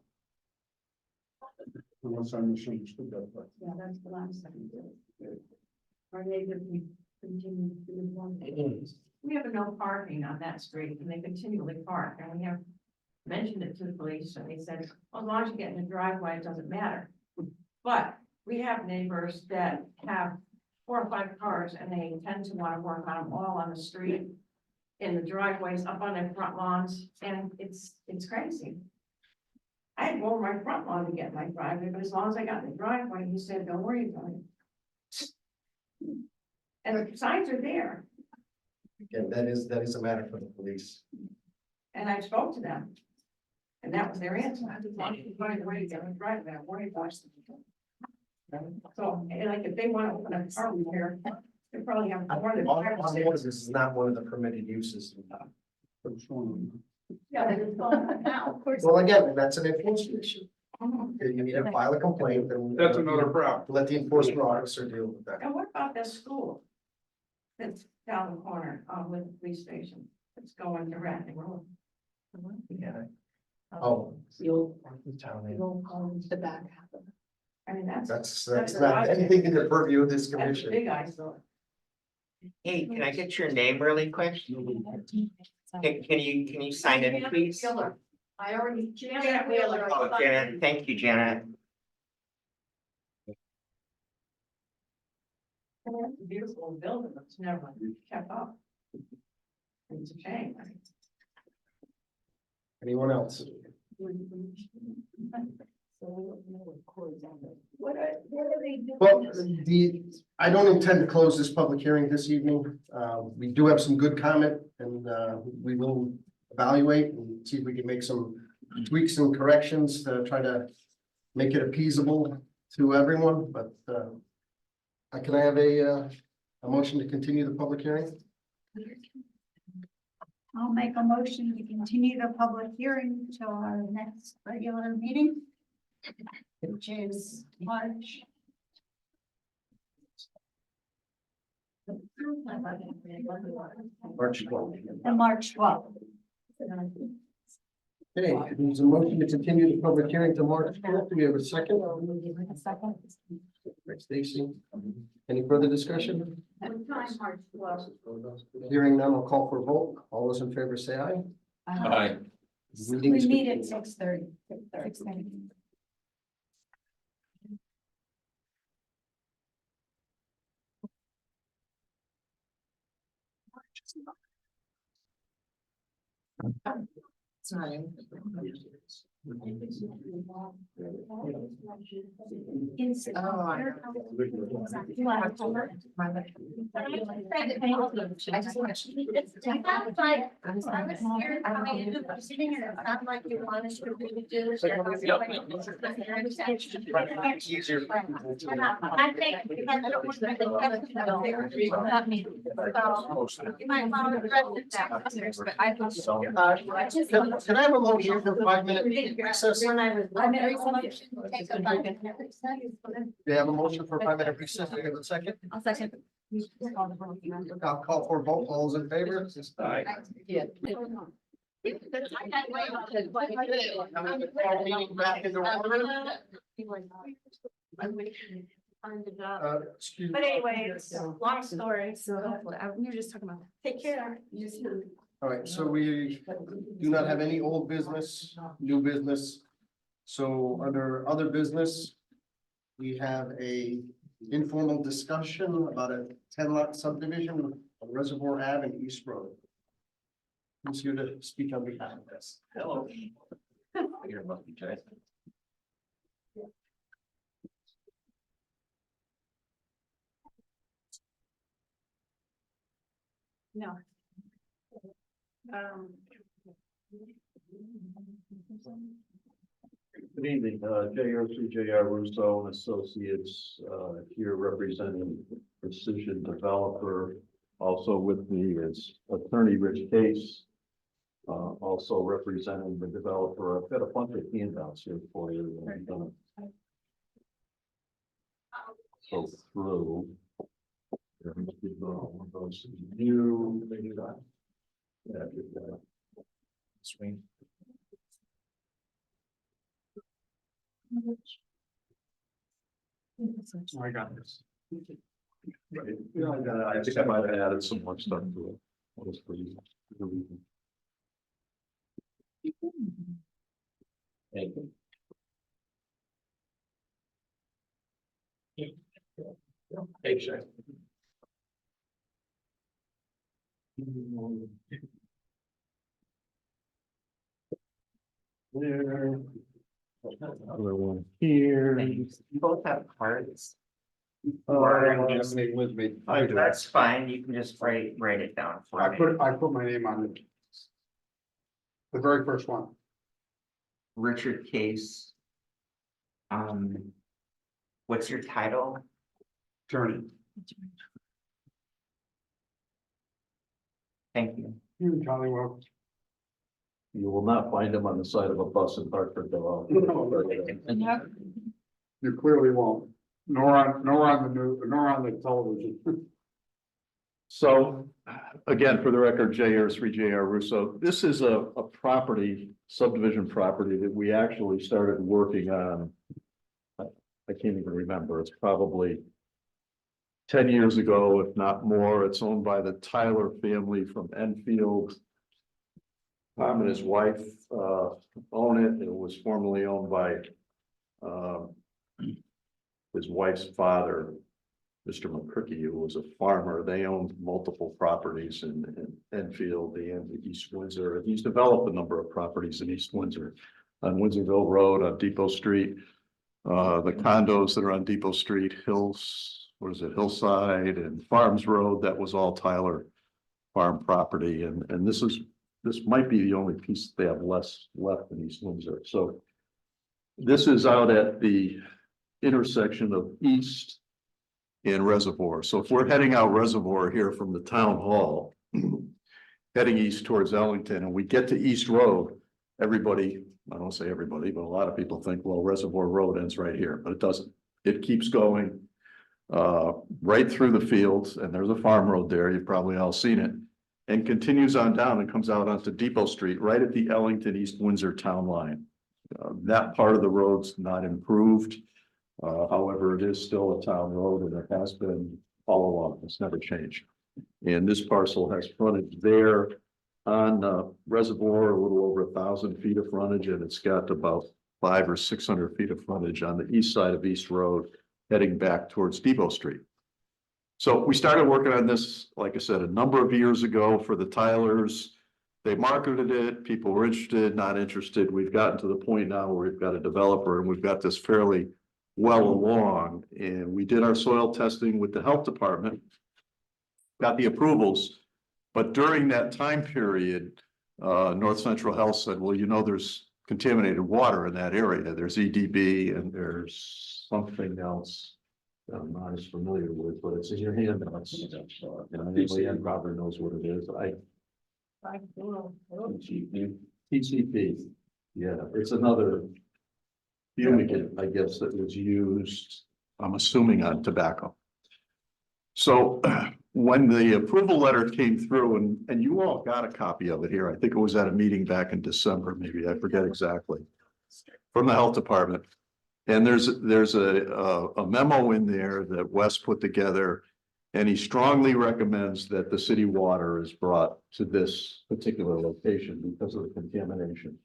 G: Unless I misunderstood that, but.
D: Yeah, that's the last thing. Our neighbor continue to do one. We have no parking on that street and they continually park and we have mentioned it to the police and they said, well, as long as you get in the driveway, it doesn't matter. But we have neighbors that have 4 or 5 cars and they tend to want to work on them all on the street, in the driveways, up on their front lawns, and it's crazy. I had to go over my front lawn to get in my driveway, but as long as I got in the driveway, he said, don't worry about it. And the signs are there,
B: Again, that is a matter for the police.
D: and I spoke to them. And that was their answer. I just wanted to find a way to get in the driveway, I'm worried about it. So, and like, if they want to open a car repair, they probably have more than
B: All
D: 5 or
B: I know is
D: 6.
B: this is not one of the permitted uses.
D: Yeah, they just don't now, of course.
B: Well, again, that's an enforcement issue. You need to file a complaint and.
G: That's another problem.
B: Let the enforcement officer deal with that.
D: And what about that school? That's down the corner, with the police station, that's going to Rattling Road.
B: Yeah. Oh.
K: You'll,
B: Town
K: the back half of it.
D: I mean, that's
B: That's not anything in the purview of this
D: a
B: commission.
D: big eyesore.
F: Hey, can I get your name really quick? Can you sign in, please?
D: I already. Janet Wheeler.
F: Oh, Janet, thank you, Janet.
D: It's a beautiful building, that's never kept up. It's a shame.
B: Anyone else?
D: What are they doing?
B: Well, I don't intend to close this public hearing this evening. We do have some good comment and, we will evaluate and see if we can make some tweaks and corrections to try to make it appeasable to everyone, but, can I have a motion to continue the public hearing?
C: I'll make a motion to continue the public hearing till our next regular meeting, which is March.
B: March 12th.
C: The March 12th.
B: Okay, there's a motion to continue the public hearing to March 12th. Do we have a second? Right, Stacy. Any further discussion?
D: What time, March 12th?
B: Hearing none, I'll call for a vote. All those in favor say aye.
L: Aye.
B: Meeting
C: We
B: is
C: meet at
B: continued.
C: 6:30.
K: It's not in.
B: Easier. Can I have a motion for 5-minute recess? We have a motion for 5-minute recess. Do we have a second?
K: I'll second.
B: I'll call for a vote. All those in favor? Aye.
K: Yeah.
B: Meeting back in the order. Excuse me.
D: But anyway, it's a long story,
K: So hopefully, we were just talking about.
D: take care.
B: All right, so we do not have any old business, new business. So under other business, we have a informal discussion about a 10-lot subdivision on Reservoir Ave and East Road. Who's here to speak on behalf of this?
F: Hello.
D: No.
G: Good evening, J.R. Russo and Associates, here representing Precision Developer. Also with me is Attorney Rich Case, also representing the developer. I've got a bunch of handouts here for you. that I'm gonna go through. There must be one of those new, maybe that. Yeah, good,
H: Swing.
A: I got this.
G: Right. Yeah, I think I might have added some more stuff to it. What is for you? Thank you. Hey, Shay. There. Other one here.
F: You both have cards.
G: With me. I do.
F: That's fine. You can just write it down for me.
G: I put my name on it. The very first one.
F: Richard Case. What's your title?
G: Attorney.
F: Thank you.
G: You, Charlie, well. You will not find him on the side of a bus in Hartford, though. You clearly won't, nor on the news, nor on the television. So, again, for the record, J.R. Russo, this is a property, subdivision property that we actually started working on. I can't even remember, it's probably 10 years ago, if not more. It's owned by the Tyler family from Enfield. Tom and his wife own it. It was formerly owned by his wife's father, Mr. McCricky, who was a farmer. They owned multiple properties in Enfield and East Windsor. He's developed a number of properties in East Windsor, on Windsorville Road, on Depot Street. The condos that are on Depot Street, Hillside and Farms Road, that was all Tyler farm property. And this might be the only piece they have left in East Windsor. So this is out at the intersection of East and Reservoir. So if we're heading out Reservoir here from the town hall, heading east towards Ellington, and we get to East Road, everybody, I don't say everybody, but a lot of people think, well, Reservoir Road ends right here, but it doesn't. It keeps going right through the fields, and there's a farm road there. You've probably all seen it, and continues on down and comes out onto Depot Street, right at the Ellington East Windsor town line. That part of the road's not improved. However, it is still a town road, and it has been all along. It's never changed. And this parcel has frontage there on Reservoir, a little over 1,000 feet of frontage, and it's got about 500 or 600 feet of frontage on the east side of East Road, heading back towards Depot Street. So we started working on this, like I said, a number of years ago for the Tylers.
A: They marketed it, people were interested, not interested. We've gotten to the point now where we've got a developer and we've got this fairly well along. And we did our soil testing with the health department. Got the approvals, but during that time period, North Central Health said, well, you know, there's contaminated water in that area. There's EDB and there's something else that I'm not as familiar with, but it's in your hand. And Robert knows what it is. TCP. Yeah, it's another fumigant, I guess, that was used, I'm assuming, on tobacco. So when the approval letter came through, and you all got a copy of it here, I think it was at a meeting back in December, maybe, I forget exactly, from the health department. And there's a memo in there that Wes put together, and he strongly recommends that the city water is brought to this particular location because of the contamination.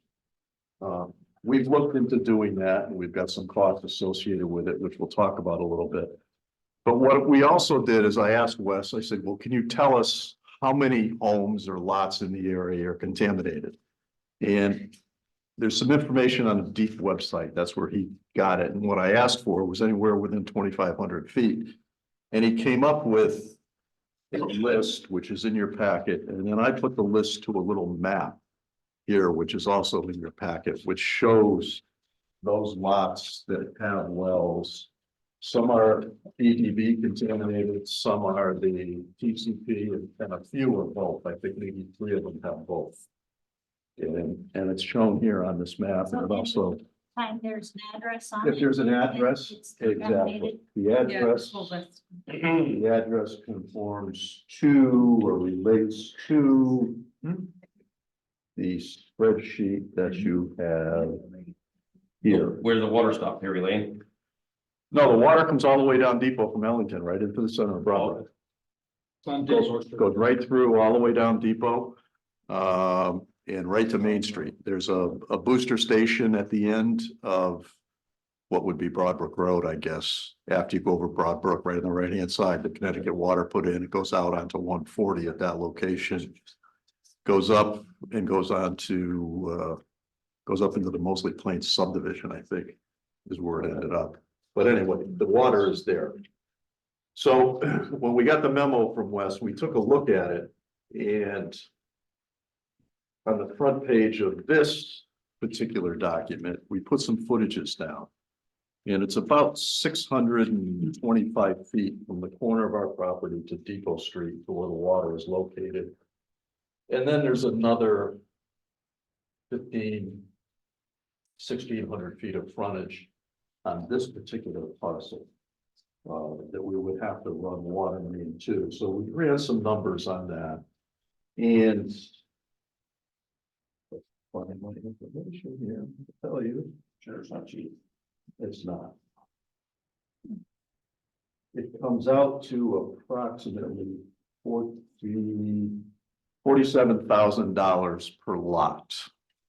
A: We've looked into doing that, and we've got some costs associated with it, which we'll talk about a little bit. But what we also did is I asked Wes, I said, well, can you tell us how many homes or lots in the area are contaminated? And there's some information on the DEEP website. That's where he got it. And what I asked for was anywhere within 2,500 feet. And he came up with a list, which is in your packet. And then I put the list to a little map here, which is also in your packet, which shows those lots that have wells. Some are EDB contaminated, some are the TCP, and a few are both. I think maybe 3 of them have both. And it's shown here on this map, and also,
C: Time there's an address on it.
A: if there's an address,
C: It's
A: exactly,
C: contaminated.
A: the address conforms to or relates to the spreadsheet that you have here.
N: Where's the water stop, Perry Lane?
A: No, the water comes all the way down Depot from Ellington, right into the center of Broadway. Goes right through, all the way down Depot, and right to Main Street. There's a booster station at the end of what would be Broadbrook Road, I guess. After you go over Broadbrook, right on the right-hand side, the Connecticut water put in, it goes out onto 140 at that location. Goes up and goes on to, goes up into the Mosley Plains subdivision, I think, is where it ended up. But anyway, the water is there. So when we got the memo from Wes, we took a look at it, and on the front page of this particular document, we put some footages down. And it's about 625 feet from the corner of our property to Depot Street to where the water is located. And then there's another 1,600 feet of frontage on this particular parcel that we would have to run water main to. So we ran some numbers on that. And find my information here, I'll tell you, sure, it's not cheap. It's not. It comes out to approximately $47,000 per lot.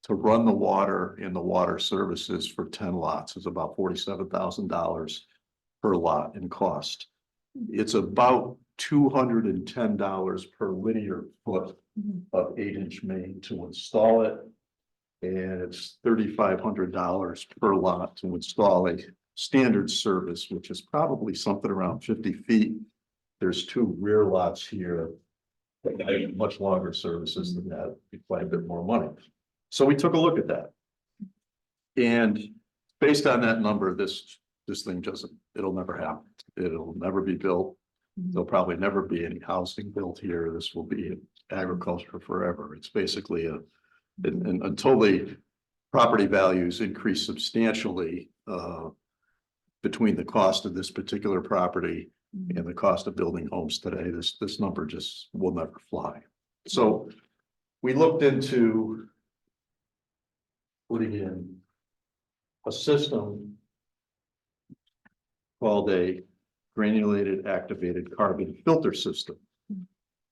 A: To run the water and the water services for 10 lots is about $47,000 per lot in cost. It's about $210 per linear foot of 8-inch main to install it. And it's $3,500 per lot to install a standard service, which is probably something around 50 feet. There's 2 rear lots here that have much longer services than that, be quite a bit more money. So we took a look at that. And based on that number, this thing it'll never happen. It'll never be built. There'll probably never be any housing built here. This will be agriculture forever. It's basically and until the property values increase substantially between the cost of this particular property and the cost of building homes today, this number just will never fly. So we looked into putting in a system called a granulated activated carbon filter system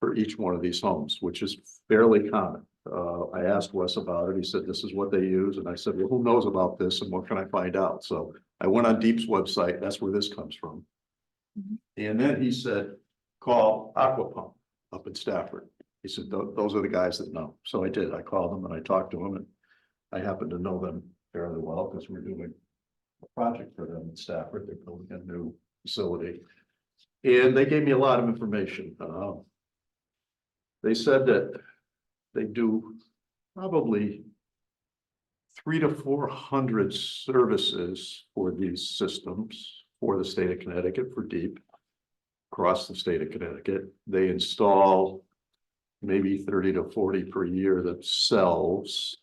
A: for each one of these homes, which is fairly common. I asked Wes about it. He said, this is what they use. And I said, well, who knows about this and what can I find out? So I went on Deep's website. That's where this comes from. And then he said, call Aquapump up in Stafford. He said, Those are the guys that know." So I did. I called them and I talked to them, and I happen to know them fairly well because we're doing a project for them in Stafford. They're building a new facility. And they gave me a lot of information. They said that they do probably 300 to 400 services for these systems for the state of Connecticut for deep. Across the state of Connecticut, they install maybe 30 to 40 per year themselves.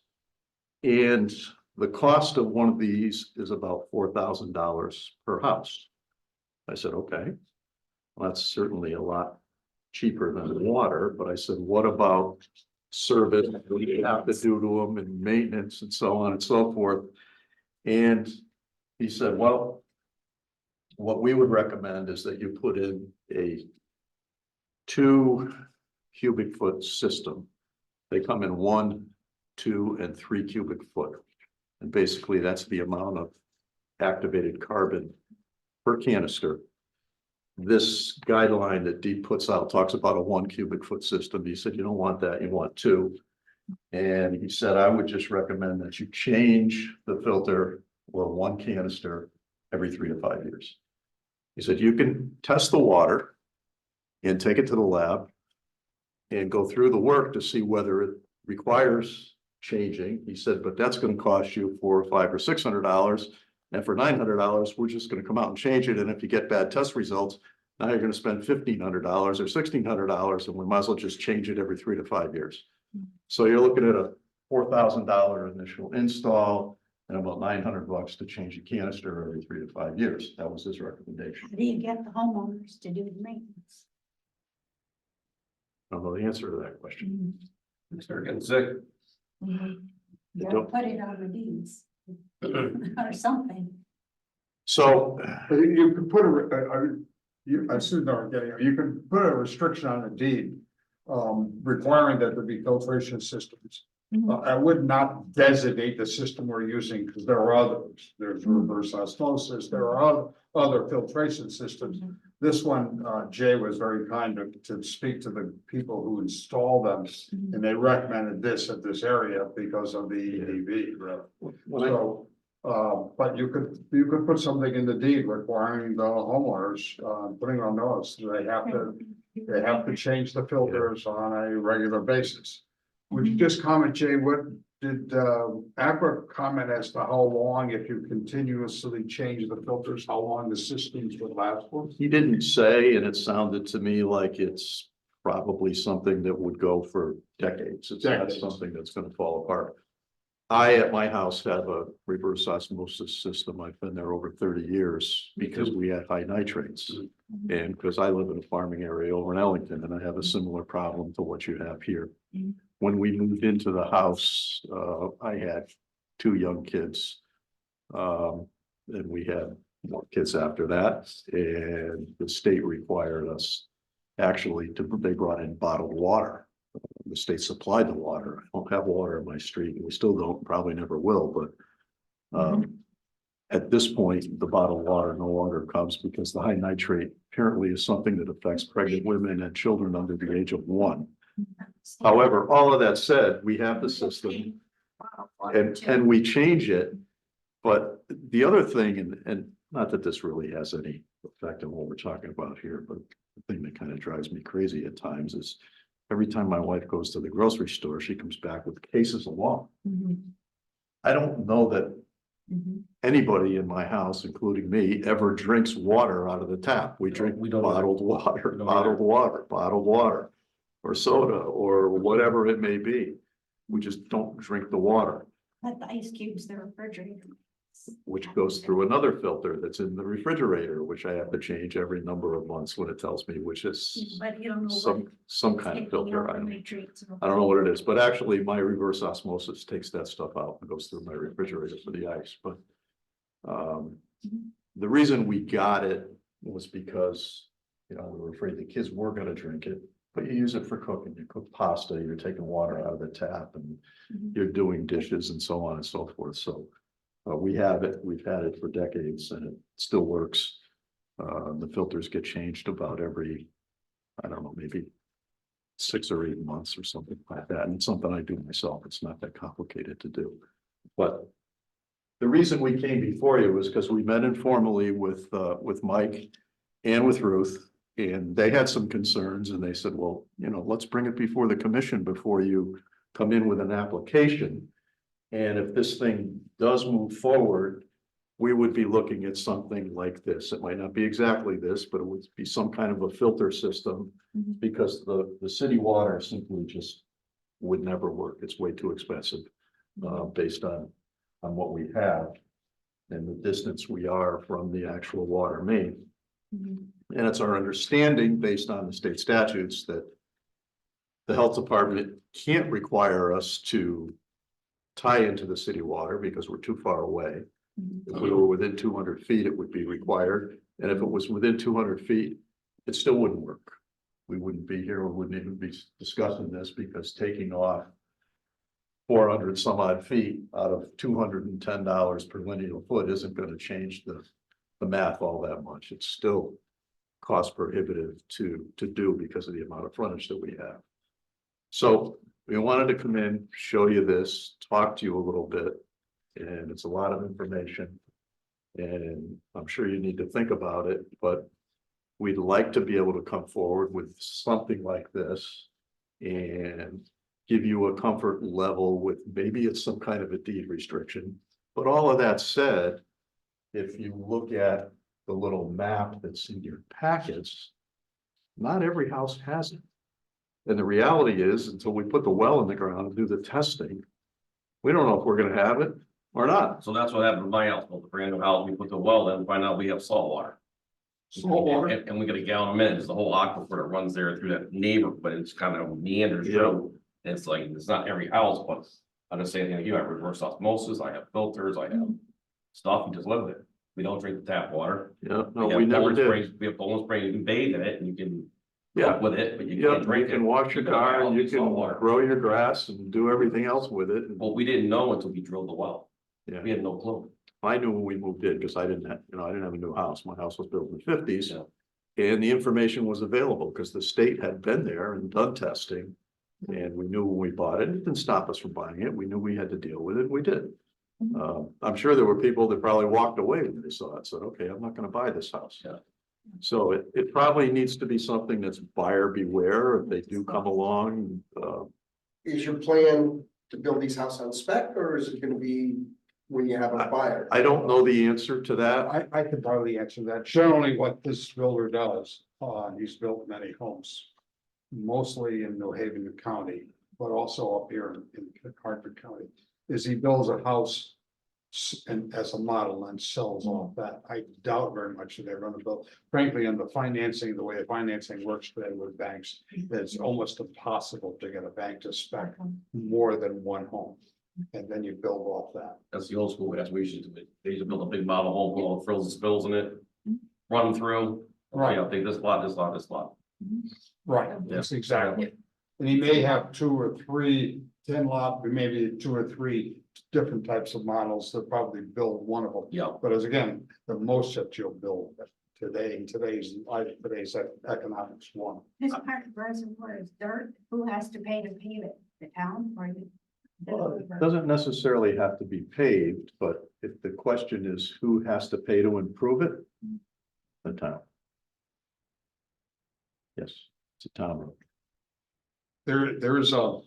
A: And the cost of one of these is about $4,000 per house. I said, okay, well, that's certainly a lot cheaper than water, but I said, what about service, what do you have to do to them, and maintenance and so on and so forth? And he said, well, what we would recommend is that you put in a 2 cubic foot system. They come in 1, 2, and 3 cubic foot. And basically that's the amount of activated carbon per canister. This guideline that Deep puts out talks about a 1 cubic foot system. He said, you don't want that, you want 2. And he said, I would just recommend that you change the filter or 1 canister every 3 to 5 years. He said, you can test the water and take it to the lab and go through the work to see whether it requires changing. He said, but that's going to cost you $400 or $500 or $600. And for $900, we're just going to come out and change it. And if you get bad test results, now you're going to spend $1,500 or $1,600, and we might as well just change it every 3 to 5 years. So you're looking at a $4,000 initial install and about $900 to change a canister every 3 to 5 years. That was his recommendation.
C: How do you get the homeowners to do the maintenance?
A: I don't know the answer to that question.
G: Start getting sick.
C: You gotta
A: Don't-
C: put it on the deeds or something.
A: So
G: You could put I assume I'm getting it. You can put a restriction on the deed, requiring that there be filtration systems. I would not designate the system we're using because there are others. There's reverse osmosis, there are other filtration systems. This one, Jay was very kind to speak to the people who install them, and they recommended this at this area because of the EDV. So, but you could put something in the deed requiring the homeowners, putting on notice, they have to change the filters on a regular basis. Would you just comment, Jay, what did Aqua comment as to how long, if you continuously change the filters, how long the systems would last for?
A: he didn't say, and it sounded to me like it's probably something that would go for decades. It's not
G: Decades.
A: something that's going to fall apart. I, at my house, have a reverse osmosis system. I've been there over 30 years because we had high nitrates. And because I live in a farming area over in Ellington, and I have a similar problem to what you have here. When we moved into the house, I had 2 young kids. And we had more kids after that, and the state required us actually they brought in bottled water. The state supplied the water. I don't have water in my street, and we still don't, probably never will, but at this point, the bottled water no longer comes because the high nitrate apparently is something that affects pregnant women and children under the age of 1. However, all of that said, we have the system and we change it. But the other thing, and not that this really has any effect on what we're talking about here, but the thing that kind of drives me crazy at times is every time my wife goes to the grocery store, she comes back with cases of water. I don't know that anybody in my house, including me, ever drinks water out of the tap. We drink bottled water, or soda, or whatever it may be. We just don't drink the water,
C: Let the ice cubes, the refrigerator.
A: which goes through another filter that's in the refrigerator, which I have to change every number of months when it tells me, which is
C: But you don't know
A: some kind of filter. I don't know what it is, but actually my reverse osmosis takes that stuff out and goes through my refrigerator for the ice, but the reason we got it was because, we were afraid the kids were gonna drink it, but you use it for cooking. You cook pasta, you're taking water out of the tap, and you're doing dishes and so on and so forth, so we have it, we've had it for decades, and it still works. The filters get changed about every, I don't know, maybe 6 or 8 months or something like that. And it's something I do myself. It's not that complicated to do. But the reason we came before you was because we met informally with Mike and with Ruth. And they had some concerns and they said, well, you know, let's bring it before the commission before you come in with an application. And if this thing does move forward, we would be looking at something like this. It might not be exactly this, but it would be some kind of a filter system. Because the city water simply just would never work. It's way too expensive, based on what we have. And the distance we are from the actual water main. And it's our understanding, based on the state statutes, that the health department can't require us to tie into the city water because we're too far away. If we were within 200 feet, it would be required. And if it was within 200 feet, it still wouldn't work. We wouldn't be here. We wouldn't even be discussing this because taking off 400 some odd feet out of $210 per linear foot isn't going to change the math all that much. It's still cost prohibitive to do because of the amount of frontage that we have. So we wanted to come in, show you this, talk to you a little bit, and it's a lot of information. And I'm sure you need to think about it, but we'd like to be able to come forward with something like this and give you a comfort level with maybe it's some kind of a deed restriction. But all of that said, if you look at the little map that's in your packets, not every house has it. And the reality is, until we put the well in the ground and do the testing, we don't know if we're gonna have it or not.
N: So that's what happened in my house, built a brand new house, we put the well in, find out we have salt water.
A: Salt water?
N: And we got a gallon a minute, it's the whole aquifer that runs there through that neighborhood, it's kind of meanders through. And it's like, it's not every house, but I'm just saying, you know, I have reverse osmosis, I have filters, I have stuff, we just live there. We don't drink the tap water.
A: Yeah, no,
N: have
A: we never
N: Poland
A: did.
N: Springs- We have Poland Springs, you can bathe in it and you can
A: Yeah.
N: cook with it, but you
A: Yeah,
N: can't
A: you
N: drink it.
A: can wash your car, and you
N: It's salt
A: can
N: water.
A: grow your grass and do everything else with it.
N: Well, we didn't know until we drilled the well.
A: Yeah.
N: We had no clue.
A: I knew when we moved in, because I didn't have, I didn't have a new house. My house was built in the 50s.
N: Yeah.
A: And the information was available because the state had been there and done testing. And we knew when we bought it, it didn't stop us from buying it. We knew we had to deal with it. We did. I'm sure there were people that probably walked away when they saw it, said, okay, I'm not gonna buy this house.
N: Yeah.
A: So it probably needs to be something that's buyer beware if they do come along.
B: Is your plan to build these houses on spec, or is it gonna be when you have a buyer?
A: I don't know the answer to that.
G: I could probably answer that. Generally, what this builder does, he's built many homes. Mostly in New Haven County, but also up here in Hartford County, is he builds a house. And as a model and sells off that. I doubt very much that they're gonna build, frankly, on the financing, the way the financing works today with banks. It's almost impossible to get a bank to spec more than one home. And then you build off that.
N: That's the old school way, that's what we used to do. They used to build a big model home, put all the frills and spills in it. Run them through.
G: Right.
N: Yeah, take this lot, this lot, this lot.
G: Right, that's exactly. And he may have 2 or 3 10 lot, maybe 2 or 3 different types of models that probably build one of them.
N: Yeah.
G: But as again, the most that you'll build today, in today's economics one.
C: This part of the reservoir is dirt. Who has to pay it? The town or the?
A: Well, it doesn't necessarily have to be paved, but if the question is who has to pay to improve it? The town. Yes, it's a town road.
G: There is a,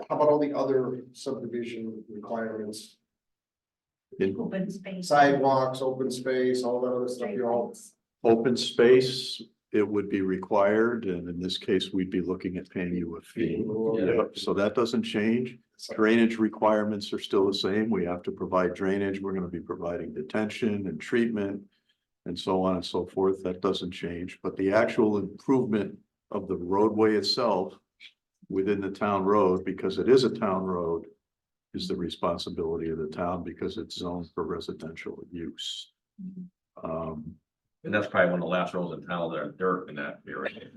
B: How about all the other subdivision requirements,
C: Open space.
B: sidewalks, open space, all that other stuff, you're all.
A: Open space, it would be required, and in this case, we'd be looking at paying you a fee. Yep, so that doesn't change. Drainage requirements are still the same. We have to provide drainage. We're gonna be providing detention and treatment. And so on and so forth. That doesn't change, but the actual improvement of the roadway itself. Within the town road, because it is a town road. Is the responsibility of the town because it's zoned for residential use.
N: And that's probably one of the last roads in town that are dirt in that area.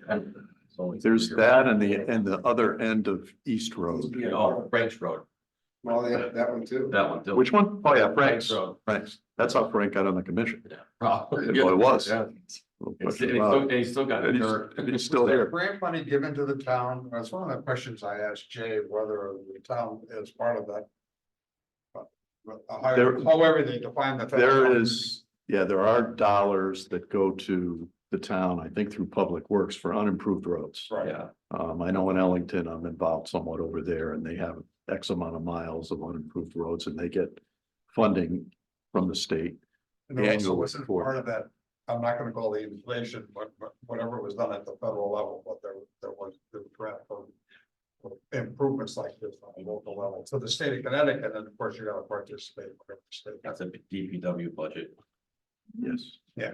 N: So
A: There's that and the other end of East Road.
N: You know, Frank's Road,
B: Well, they have that one too.
N: that one too.
A: Which one? Oh, yeah, Frank's.
N: Road.
A: Frank's. That's how Frank got on the commission.
N: Probably.
A: Well, it was.
N: Yeah.
A: No
N: And
A: question
N: he's
A: about
N: still,
A: it.
N: and he's still got
A: And
N: dirt.
A: he's still here.
G: Grant money given to the town, that's one of the questions I asked Jay, whether the town is part of that.
A: There-
G: However they define the.
A: There is, yeah, there are dollars that go to the town, I think through Public Works for unimproved roads.
G: Right.
N: Yeah,
A: I know in Ellington, I'm involved somewhat over there and they have X amount of miles of unimproved roads and they get funding from the state.
G: And there also
A: Annual
G: wasn't
A: report.
G: part of that, I'm not gonna call the inflation, but whatever was done at the federal level, but there was grant for improvements like this on a local level. So the state of Connecticut, and then of course you gotta participate, whatever the state.
N: that's a DPW budget.
A: Yes.
G: Yeah.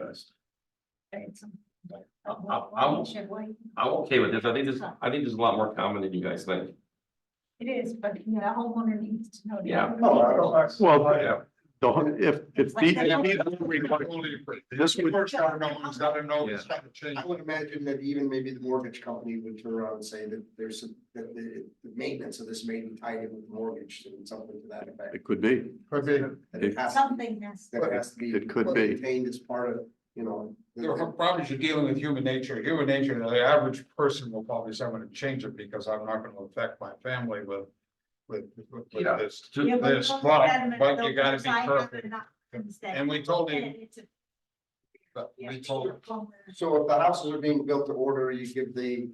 N: I'm okay with this. I think this is a lot more common than you guys think.
C: It is, but you know, the homeowner needs to know.
N: Yeah.
A: Well,
N: Yeah.
A: if
C: Like they don't-
A: this would,
G: First gotta know, it's gotta know, it's
A: Yeah.
G: gotta change.
B: I would imagine that even maybe the mortgage company would turn around and say that there's some, that the maintenance of this may be tied in with the mortgage and something to that effect.
A: it could be,
G: Could be.
B: That it has,
C: Something that's.
B: that it has to be.
A: It could be.
B: Maintained as part of, you know.
G: There are problems you're dealing with human nature. Human nature, the average person will probably say, I'm gonna change it because I'm not gonna affect my family with
N: Yeah.
G: this.
C: Yeah, but
G: This,
C: those
G: but
C: sediment
G: you gotta be
C: filters, I have
G: careful.
C: enough instead.
G: And we told you,
C: It's a-
G: but we told,
B: So if the houses are being built to order, you give the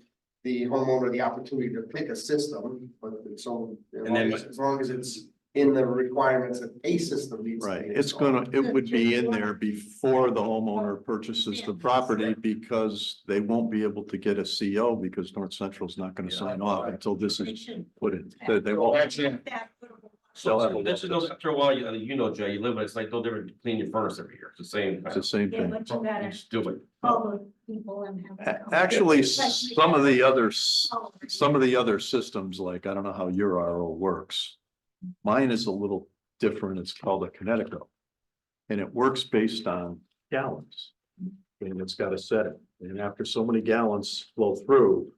B: homeowner the opportunity to pick a system, but so.
N: And then-
B: As long as it's in the requirements that a system needs. to
A: right,
B: be
A: it's
B: installed.
A: gonna, it would be in there before the homeowner purchases the property because they won't be able to get a CO because North Central's not gonna sign off until this
C: They
A: is
C: should.
A: put in. They won't.
G: that's it.
C: That-
A: They'll have a
N: This is no, after a while, you know, Jay, you live, it's like no different to clean your furnace every year. It's the same.
A: It's the same
C: Yeah,
A: thing.
C: but you gotta
N: Just do it.
C: call the people and have. them come.
A: Actually,
C: Especially
A: some of the
C: if-
A: others, some of the other systems, like, I don't know how your RO works. Mine is a little different. It's called a Kinetico. And it works based on gallons. And it's got a setting. And after so many gallons flow through,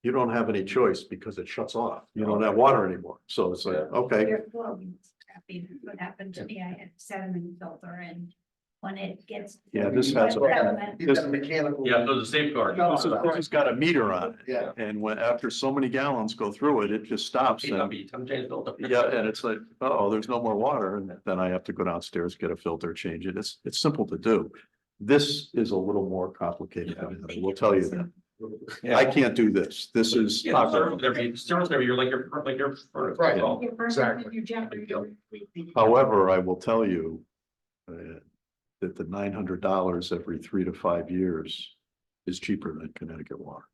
A: you don't have any choice because it shuts off. You don't have water anymore. So it's like, okay,
C: Your plumbing is crappy. What happened to me, I had sediment filter and when it gets.
A: Yeah, this has a-
C: sediment,
B: You've got a mechanical.
N: Yeah, there's a safeguard.
A: this has got a meter on it.
B: Yeah.
A: And when, after so many gallons go through it, it just stops. and-
N: I'm James Builder.
A: Yeah, and it's like, oh, there's no more water, and then I have to go downstairs, get a filter, change it. It's simple to do. This is a little more complicated, I will tell you that. I can't do this. This is.
N: Yeah, service every year, like your furnace.
G: Right.
N: Well,
C: your furnace
G: Exactly.
C: and your generator completely.
A: However, I will tell you that the $900 every 3 to 5 years is cheaper than Connecticut water.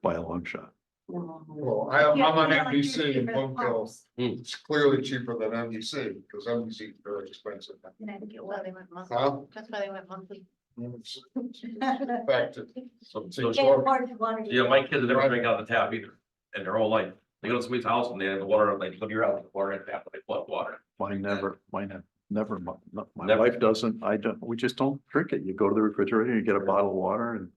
A: By a long shot.
G: Well, I'm on
C: Yeah,
G: NBC in
C: yeah,
G: Bloomfield.
C: pumps.
G: It's clearly cheaper than NBC because NBC is very expensive.
C: Connecticut water.
G: Huh?
K: That's why they went monthly.
G: It's Back to.
N: So,
C: Can't afford the water.
N: yeah, my kids have never drank out of the tap either, in their whole life. They go to somebody's house and they have the water, like, look, you're out, the water at the tap, they flood water.
A: Mine never, my
N: Never.
A: wife doesn't, I don't, we just don't drink it. You go to the refrigerator, you get a bottle of water and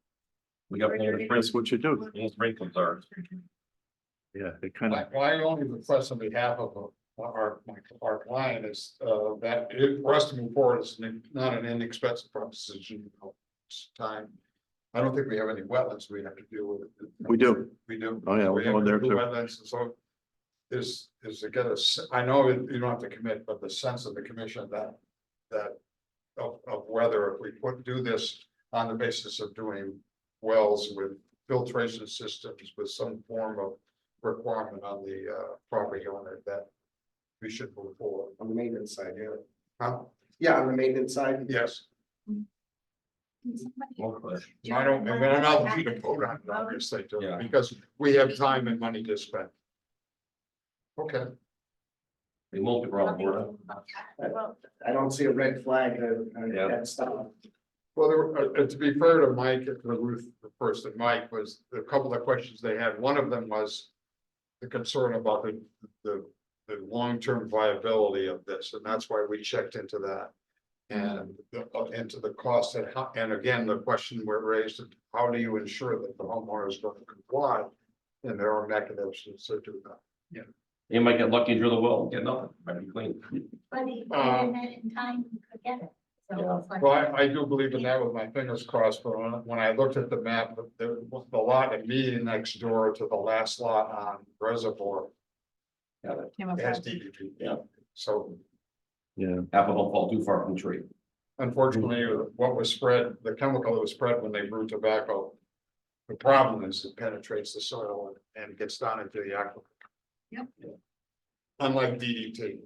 N: We got one of the
A: that's what you do.
N: sprinklers are.
A: Yeah, it kind of.
G: My only request on behalf of our client is that for us to move forward, it's not an inexpensive proposition. You know, it's time. I don't think we have any wetlands we have to deal with.
A: We do.
G: We do.
A: Oh, yeah,
G: We
A: we're
G: have
A: going there too.
G: wetlands, and so is to get us, I know you don't have to commit, but the sense of the commission that of whether if we do this on the basis of doing wells with filtration systems with some form of requirement on the property owner that we should move forward.
B: On the maintenance side, yeah.
G: Huh?
B: Yeah, on the maintenance side.
G: Yes,
C: Somebody-
G: I don't, and we're not going to vote on it, obviously, too,
N: Yeah.
G: because we have time and money to spend. Okay,
N: They most people are on board.
B: I don't see a red flag
N: Yeah.
B: that stop.
G: well, to be fair to Mike, and to Ruth, the person, Mike, was a couple of questions they had. One of them was the concern about the long-term viability of this, and that's why we checked into that. And into the cost and again, the question we're raised, how do you ensure that the homeowner is going to comply? And there are mechanisms to do that.
N: You might get lucky and drill the well, and get nothing, might be clean.
C: But in time, you could get it. So it's like-
G: Well, I do believe in that with my fingers crossed, but when I looked at the map, there was the lot immediately next door to the last lot on Reservoir. It has DEP.
N: Yeah.
G: So
A: Yeah,
N: Apple don't fall too far from the tree.
G: unfortunately, what was spread, the chemical that was spread when they grew tobacco. The problem is it penetrates the soil and gets down into the aquifer.
C: Yep.
G: Unlike DDT,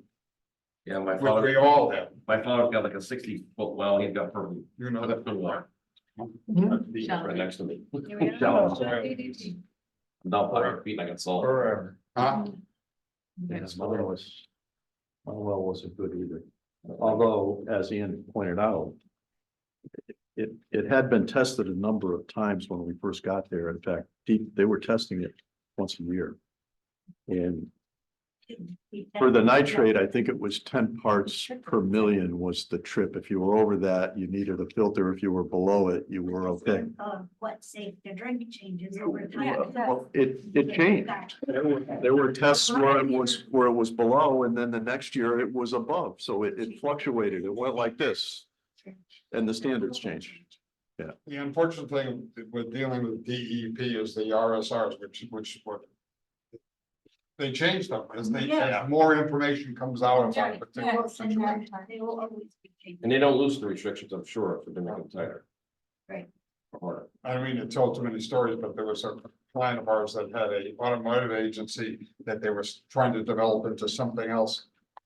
N: Yeah, my
G: which
N: father,
G: we all have,
N: my father's got like a 60-foot well, he's got perfect,
G: you know,
N: perfect
G: that.
N: water. Right next to me.
C: Here we are.
N: Shallow.
C: DDT.
N: Not 400 feet, I can solve.
G: Forever. Huh?
A: yeah, my well wasn't good either. Although, as Ian pointed out, it had been tested a number of times when we first got there. In fact, they were testing it once a year. And for the nitrate, I think it was 10 parts per million was the trip. If you were over that, you needed a filter. If you were below it, you were okay.
C: What's safe to drink changes over time.
A: Well, it changed. There were tests where it was below, and then the next year it was above, so it fluctuated, it went like this. And the standards changed.
G: The unfortunate thing with dealing with DEP is the RSRs, which what. They change them as as more information comes out about a particular situation.
C: They will always be changing.
N: And they don't loosen the restrictions, I'm sure, if they're making them tighter.
C: Right.
N: Or-
G: I don't mean to tell too many stories, but there was a client of ours that had a automotive agency that they were trying to develop into something else.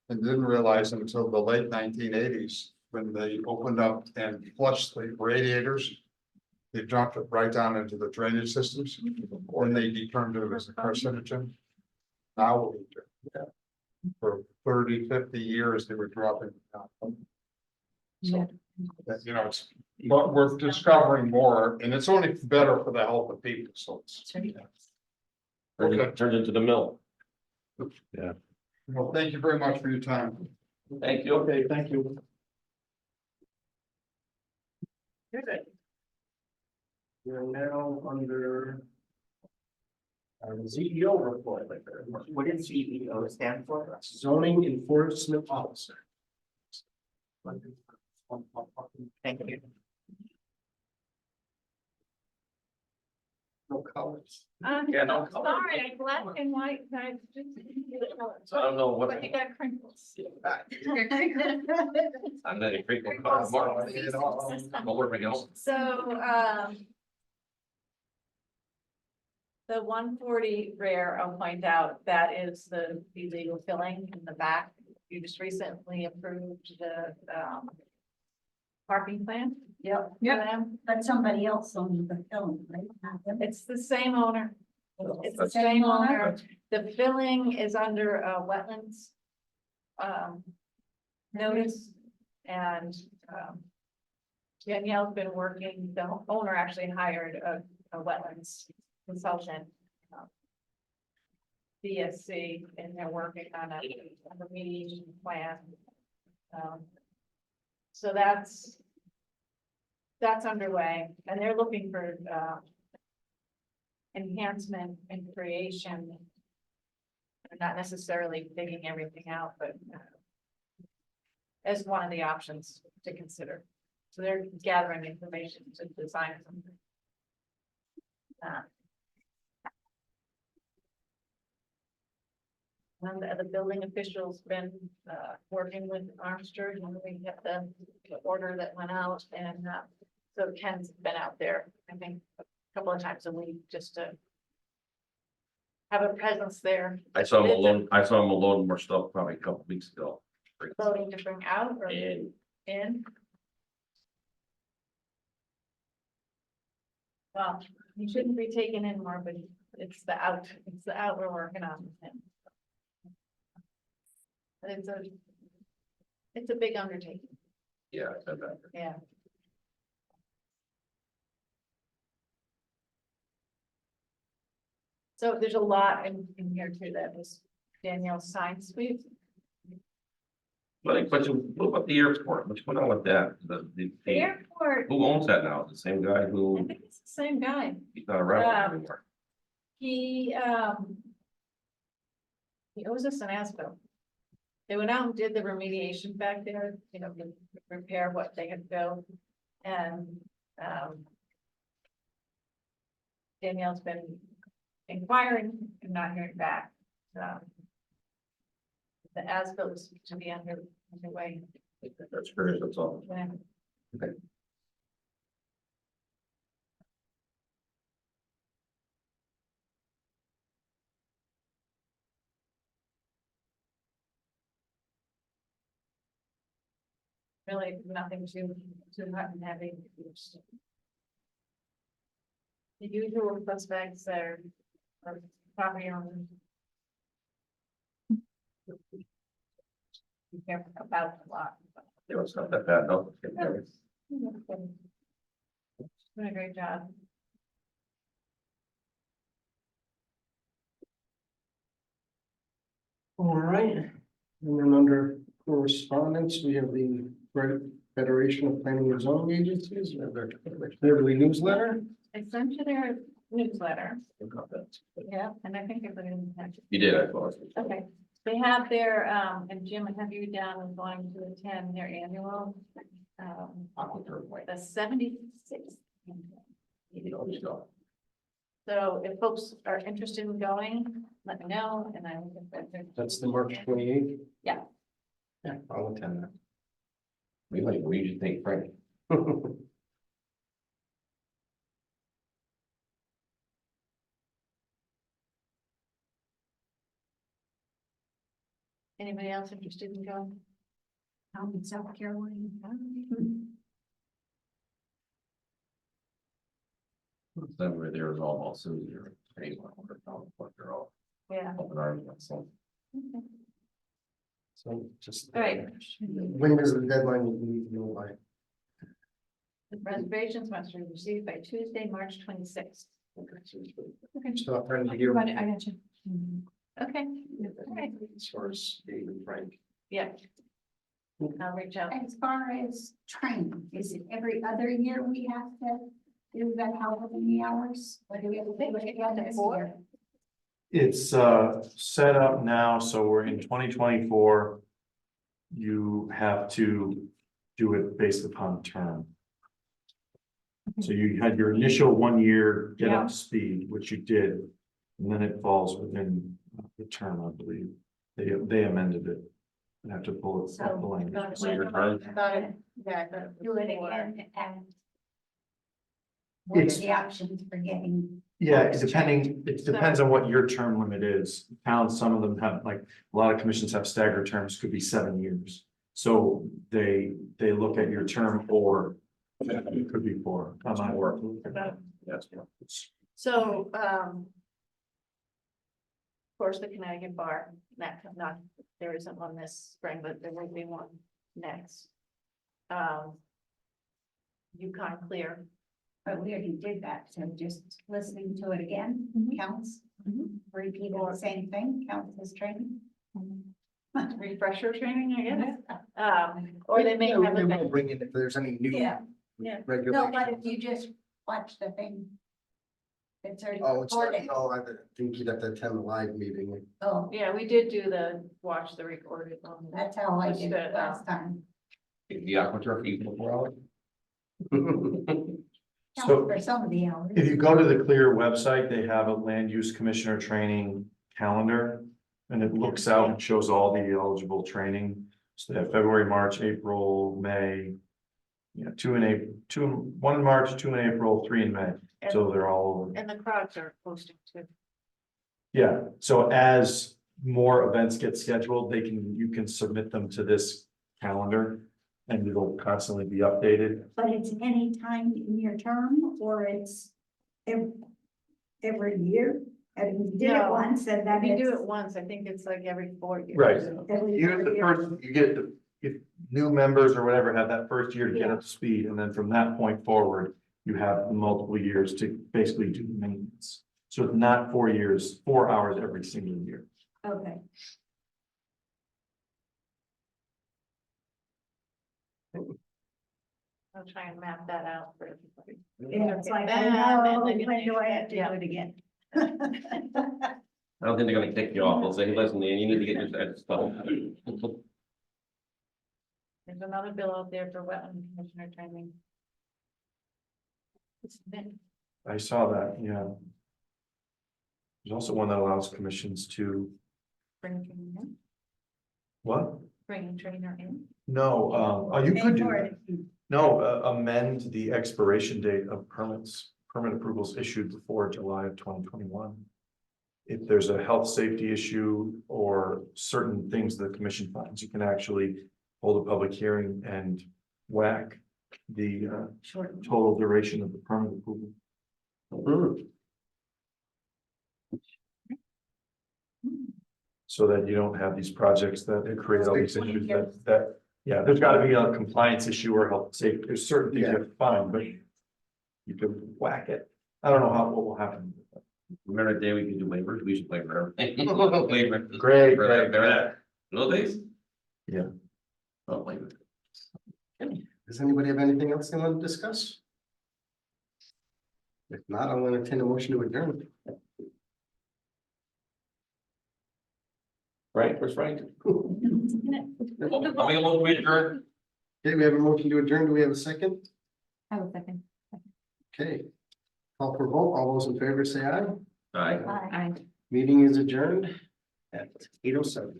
G: And didn't realize until the late 1980s, when they opened up and flushed the radiators. They dropped it right down into the drainage systems, or they determined it was a carcinogen. Now, for 30, 50 years, they were dropping. So, you know, it's, but we're discovering more, and it's only better for the health of people, so it's.
N: Turned into the mill.
G: Well, thank you very much for your time.
N: Thank you.
A: Okay, thank you.
B: We're now under. CEO report,
F: What does CEO stand for?
B: zoning enforcement officer.
F: Thank you.
B: No colors.
N: Yeah, no color.
D: Sorry, I black and white, I just.
N: So I don't know what.
D: But you got crinkles.
N: I'm not a great one. But we're making all.
D: So, the 140 rare, I'll point out, that is the illegal filling in the back. You just recently approved the, parking plan.
C: Yep.
D: Yeah.
C: But somebody else owns the film, right? Not them.
D: It's the same owner. It's the
N: That's-
D: same owner. The filling is under wetlands. Notice and, Danielle's been working, the owner actually hired a wetlands consultant. BSC, and they're working on a remediation plan. So that's underway, and they're looking for, enhancement and creation. Not necessarily digging everything out, but as one of the options to consider. So they're gathering information to design something. And the building official's been working with Armstrong, and we have the order that went out, and so Ken's been out there, I think, a couple of times a week, just to have a presence there.
N: I saw him alone more stuff probably a couple weeks ago.
D: Loading to bring out or
N: And
D: in. Well, you shouldn't be taking in more, but it's the out we're working on with him. But it's a big undertaking,
N: yeah, I said that.
D: yeah. So there's a lot in here too that was Danielle's science suite.
N: But a question, what about the airport? What's going on with that?
D: The airport,
N: Who owns that now? The same guy
D: I
N: who,
D: think it's the same guy.
N: he's not around anymore.
D: He owes us an ASBIL. They went out and did the remediation back there, you know, to repair what they had built. And, Danielle's been inquiring and not hearing back. The as-built is to be underway.
N: That's great, that's all.
D: Yeah. Really nothing too hot and heavy. The usual suspects are property owners. Be careful about a lot.
N: Yeah, it's not that bad, no.
D: Doing a great job.
B: All right, and then under correspondence, we have the Federation of Planning and Zoning Agencies, we have their quarterly newsletter.
D: I sent you their newsletter. Yeah, and I think I put it in the packet.
N: You did, I thought.
D: Okay, they have their, and Jim, I have you down as going to attend their annual, the 76th. So if folks are interested in going, let me know, and I will get that there.
B: That's the March 28th.
D: Yeah.
B: Yeah, I'll attend
N: We like, what do you think, Frank?
B: that.
D: Anybody else interested in going?
C: I'm in South Carolina.
N: Then where there was all about Susie or anyone, what they're all.
D: Yeah.
N: Open arguments, so.
B: So just.
D: All right.
B: When is the deadline we need to know by?
D: The reservations must be received by Tuesday, March 26th. Okay.
B: Stop trying to hear.
D: I got you. Okay. All right.
B: As far as Dave and Frank.
D: Yeah. I'll reach out.
C: As far as training, is it every other year we have to do that, however many hours? Or do we have to do it again this year?
H: It's set up now, so we're in 2024. You have to do it based upon term. So you had your initial 1 year get up to speed, which you did, and then it falls within the term, I believe. They amended it. I have to pull it. up the language.
N: So your term?
C: Do it again and what are
H: It's-
C: the options for getting?
H: Yeah, it depends on what your term limit is. Towns, some of them have, like, a lot of commissions have staggered terms, could be 7 years. So they look at your term, or it could be 4. I'm not working.
N: Yes.
D: So, of course, the Connecticut bar, there isn't one this spring, but there will be one next. Yukon Clear.
C: But we already did that, so just listening to it again counts. Repeat the same thing counts as training.
D: Refresher training, I guess. Or they may
B: Yeah,
D: have
B: we
D: a.
B: will bring in if there's any new.
C: Yeah. No, but
B: Regulations.
C: if you just watch the thing. It's already
B: Oh, it's,
C: recorded.
B: no, I think you'd have to attend the live meeting.
C: Oh,
D: Yeah, we did do watch the recorded one.
C: that's how I
D: Just
C: did it
D: to,
C: last time.
N: The AquaTurf equal 4 hours?
C: Counts
H: So
C: for some of the hours.
H: if you go to the Clear website, they have a land use commissioner training calendar. And it looks out and shows all the eligible training. So they have February, March, April, May. Yeah, 1 in March, 2 in April, 3 in May. So they're all over.
D: And the crowds are posting too.
H: Yeah, so as more events get scheduled, you can submit them to this calendar. And it'll constantly be updated.
C: But it's any time in your term or it's every year? And we did it
D: No.
C: once and then
D: If you do
C: it's
D: it once, I think it's like every 4 years.
H: Right.
C: every
H: You get the
C: year.
H: first, if new members or whatever have that first year to get up to speed, and then from that point forward, you have multiple years to basically do maintenance. So it's not 4 years, 4 hours every single year.
C: Okay.
D: I'll try and map that out for everybody.
C: Yeah, it's like,
D: And then
C: oh,
D: they can
C: when do I have to
D: yeah.
C: do it again?
N: I don't think they're gonna kick you off. They'll say, hey, listen, man, you need to get your stuff.
D: There's another bill out there for wetland commissioner training. It's been,
H: I saw that, yeah. There's also one that allows commissions to,
D: bring trainer in,
H: what?
D: bring a trainer in.
H: No, oh, you could do that. No, amend the expiration date of permit approvals issued before July of 2021. If there's a health safety issue or certain things the commission finds, you can actually hold a public hearing and whack the
D: Short.
H: total duration of the permit approval. So that you don't have these projects that create all these issues that, yeah, there's gotta be a compliance issue or health safety, there's certain things you have to find, but you can whack it. I don't know what will happen.
N: Remember the day we could do waivers? We should play for everything. Waiver.
H: Great,
N: Remember
H: great.
N: that? Little days?
H: Yeah.
N: Oh, waiver.
B: Does anybody have anything else they want to discuss? If not, I'll entertain a motion to adjourn.
N: Right, where's Frank? I'll make a motion to adjourn.
B: Okay, we have a motion to adjourn. Do we have a second?
K: I will second.
B: Okay. Call for vote. All those in favor say aye.
N: Aye.
C: Bye.
K: I.
B: Meeting is adjourned at 8:07.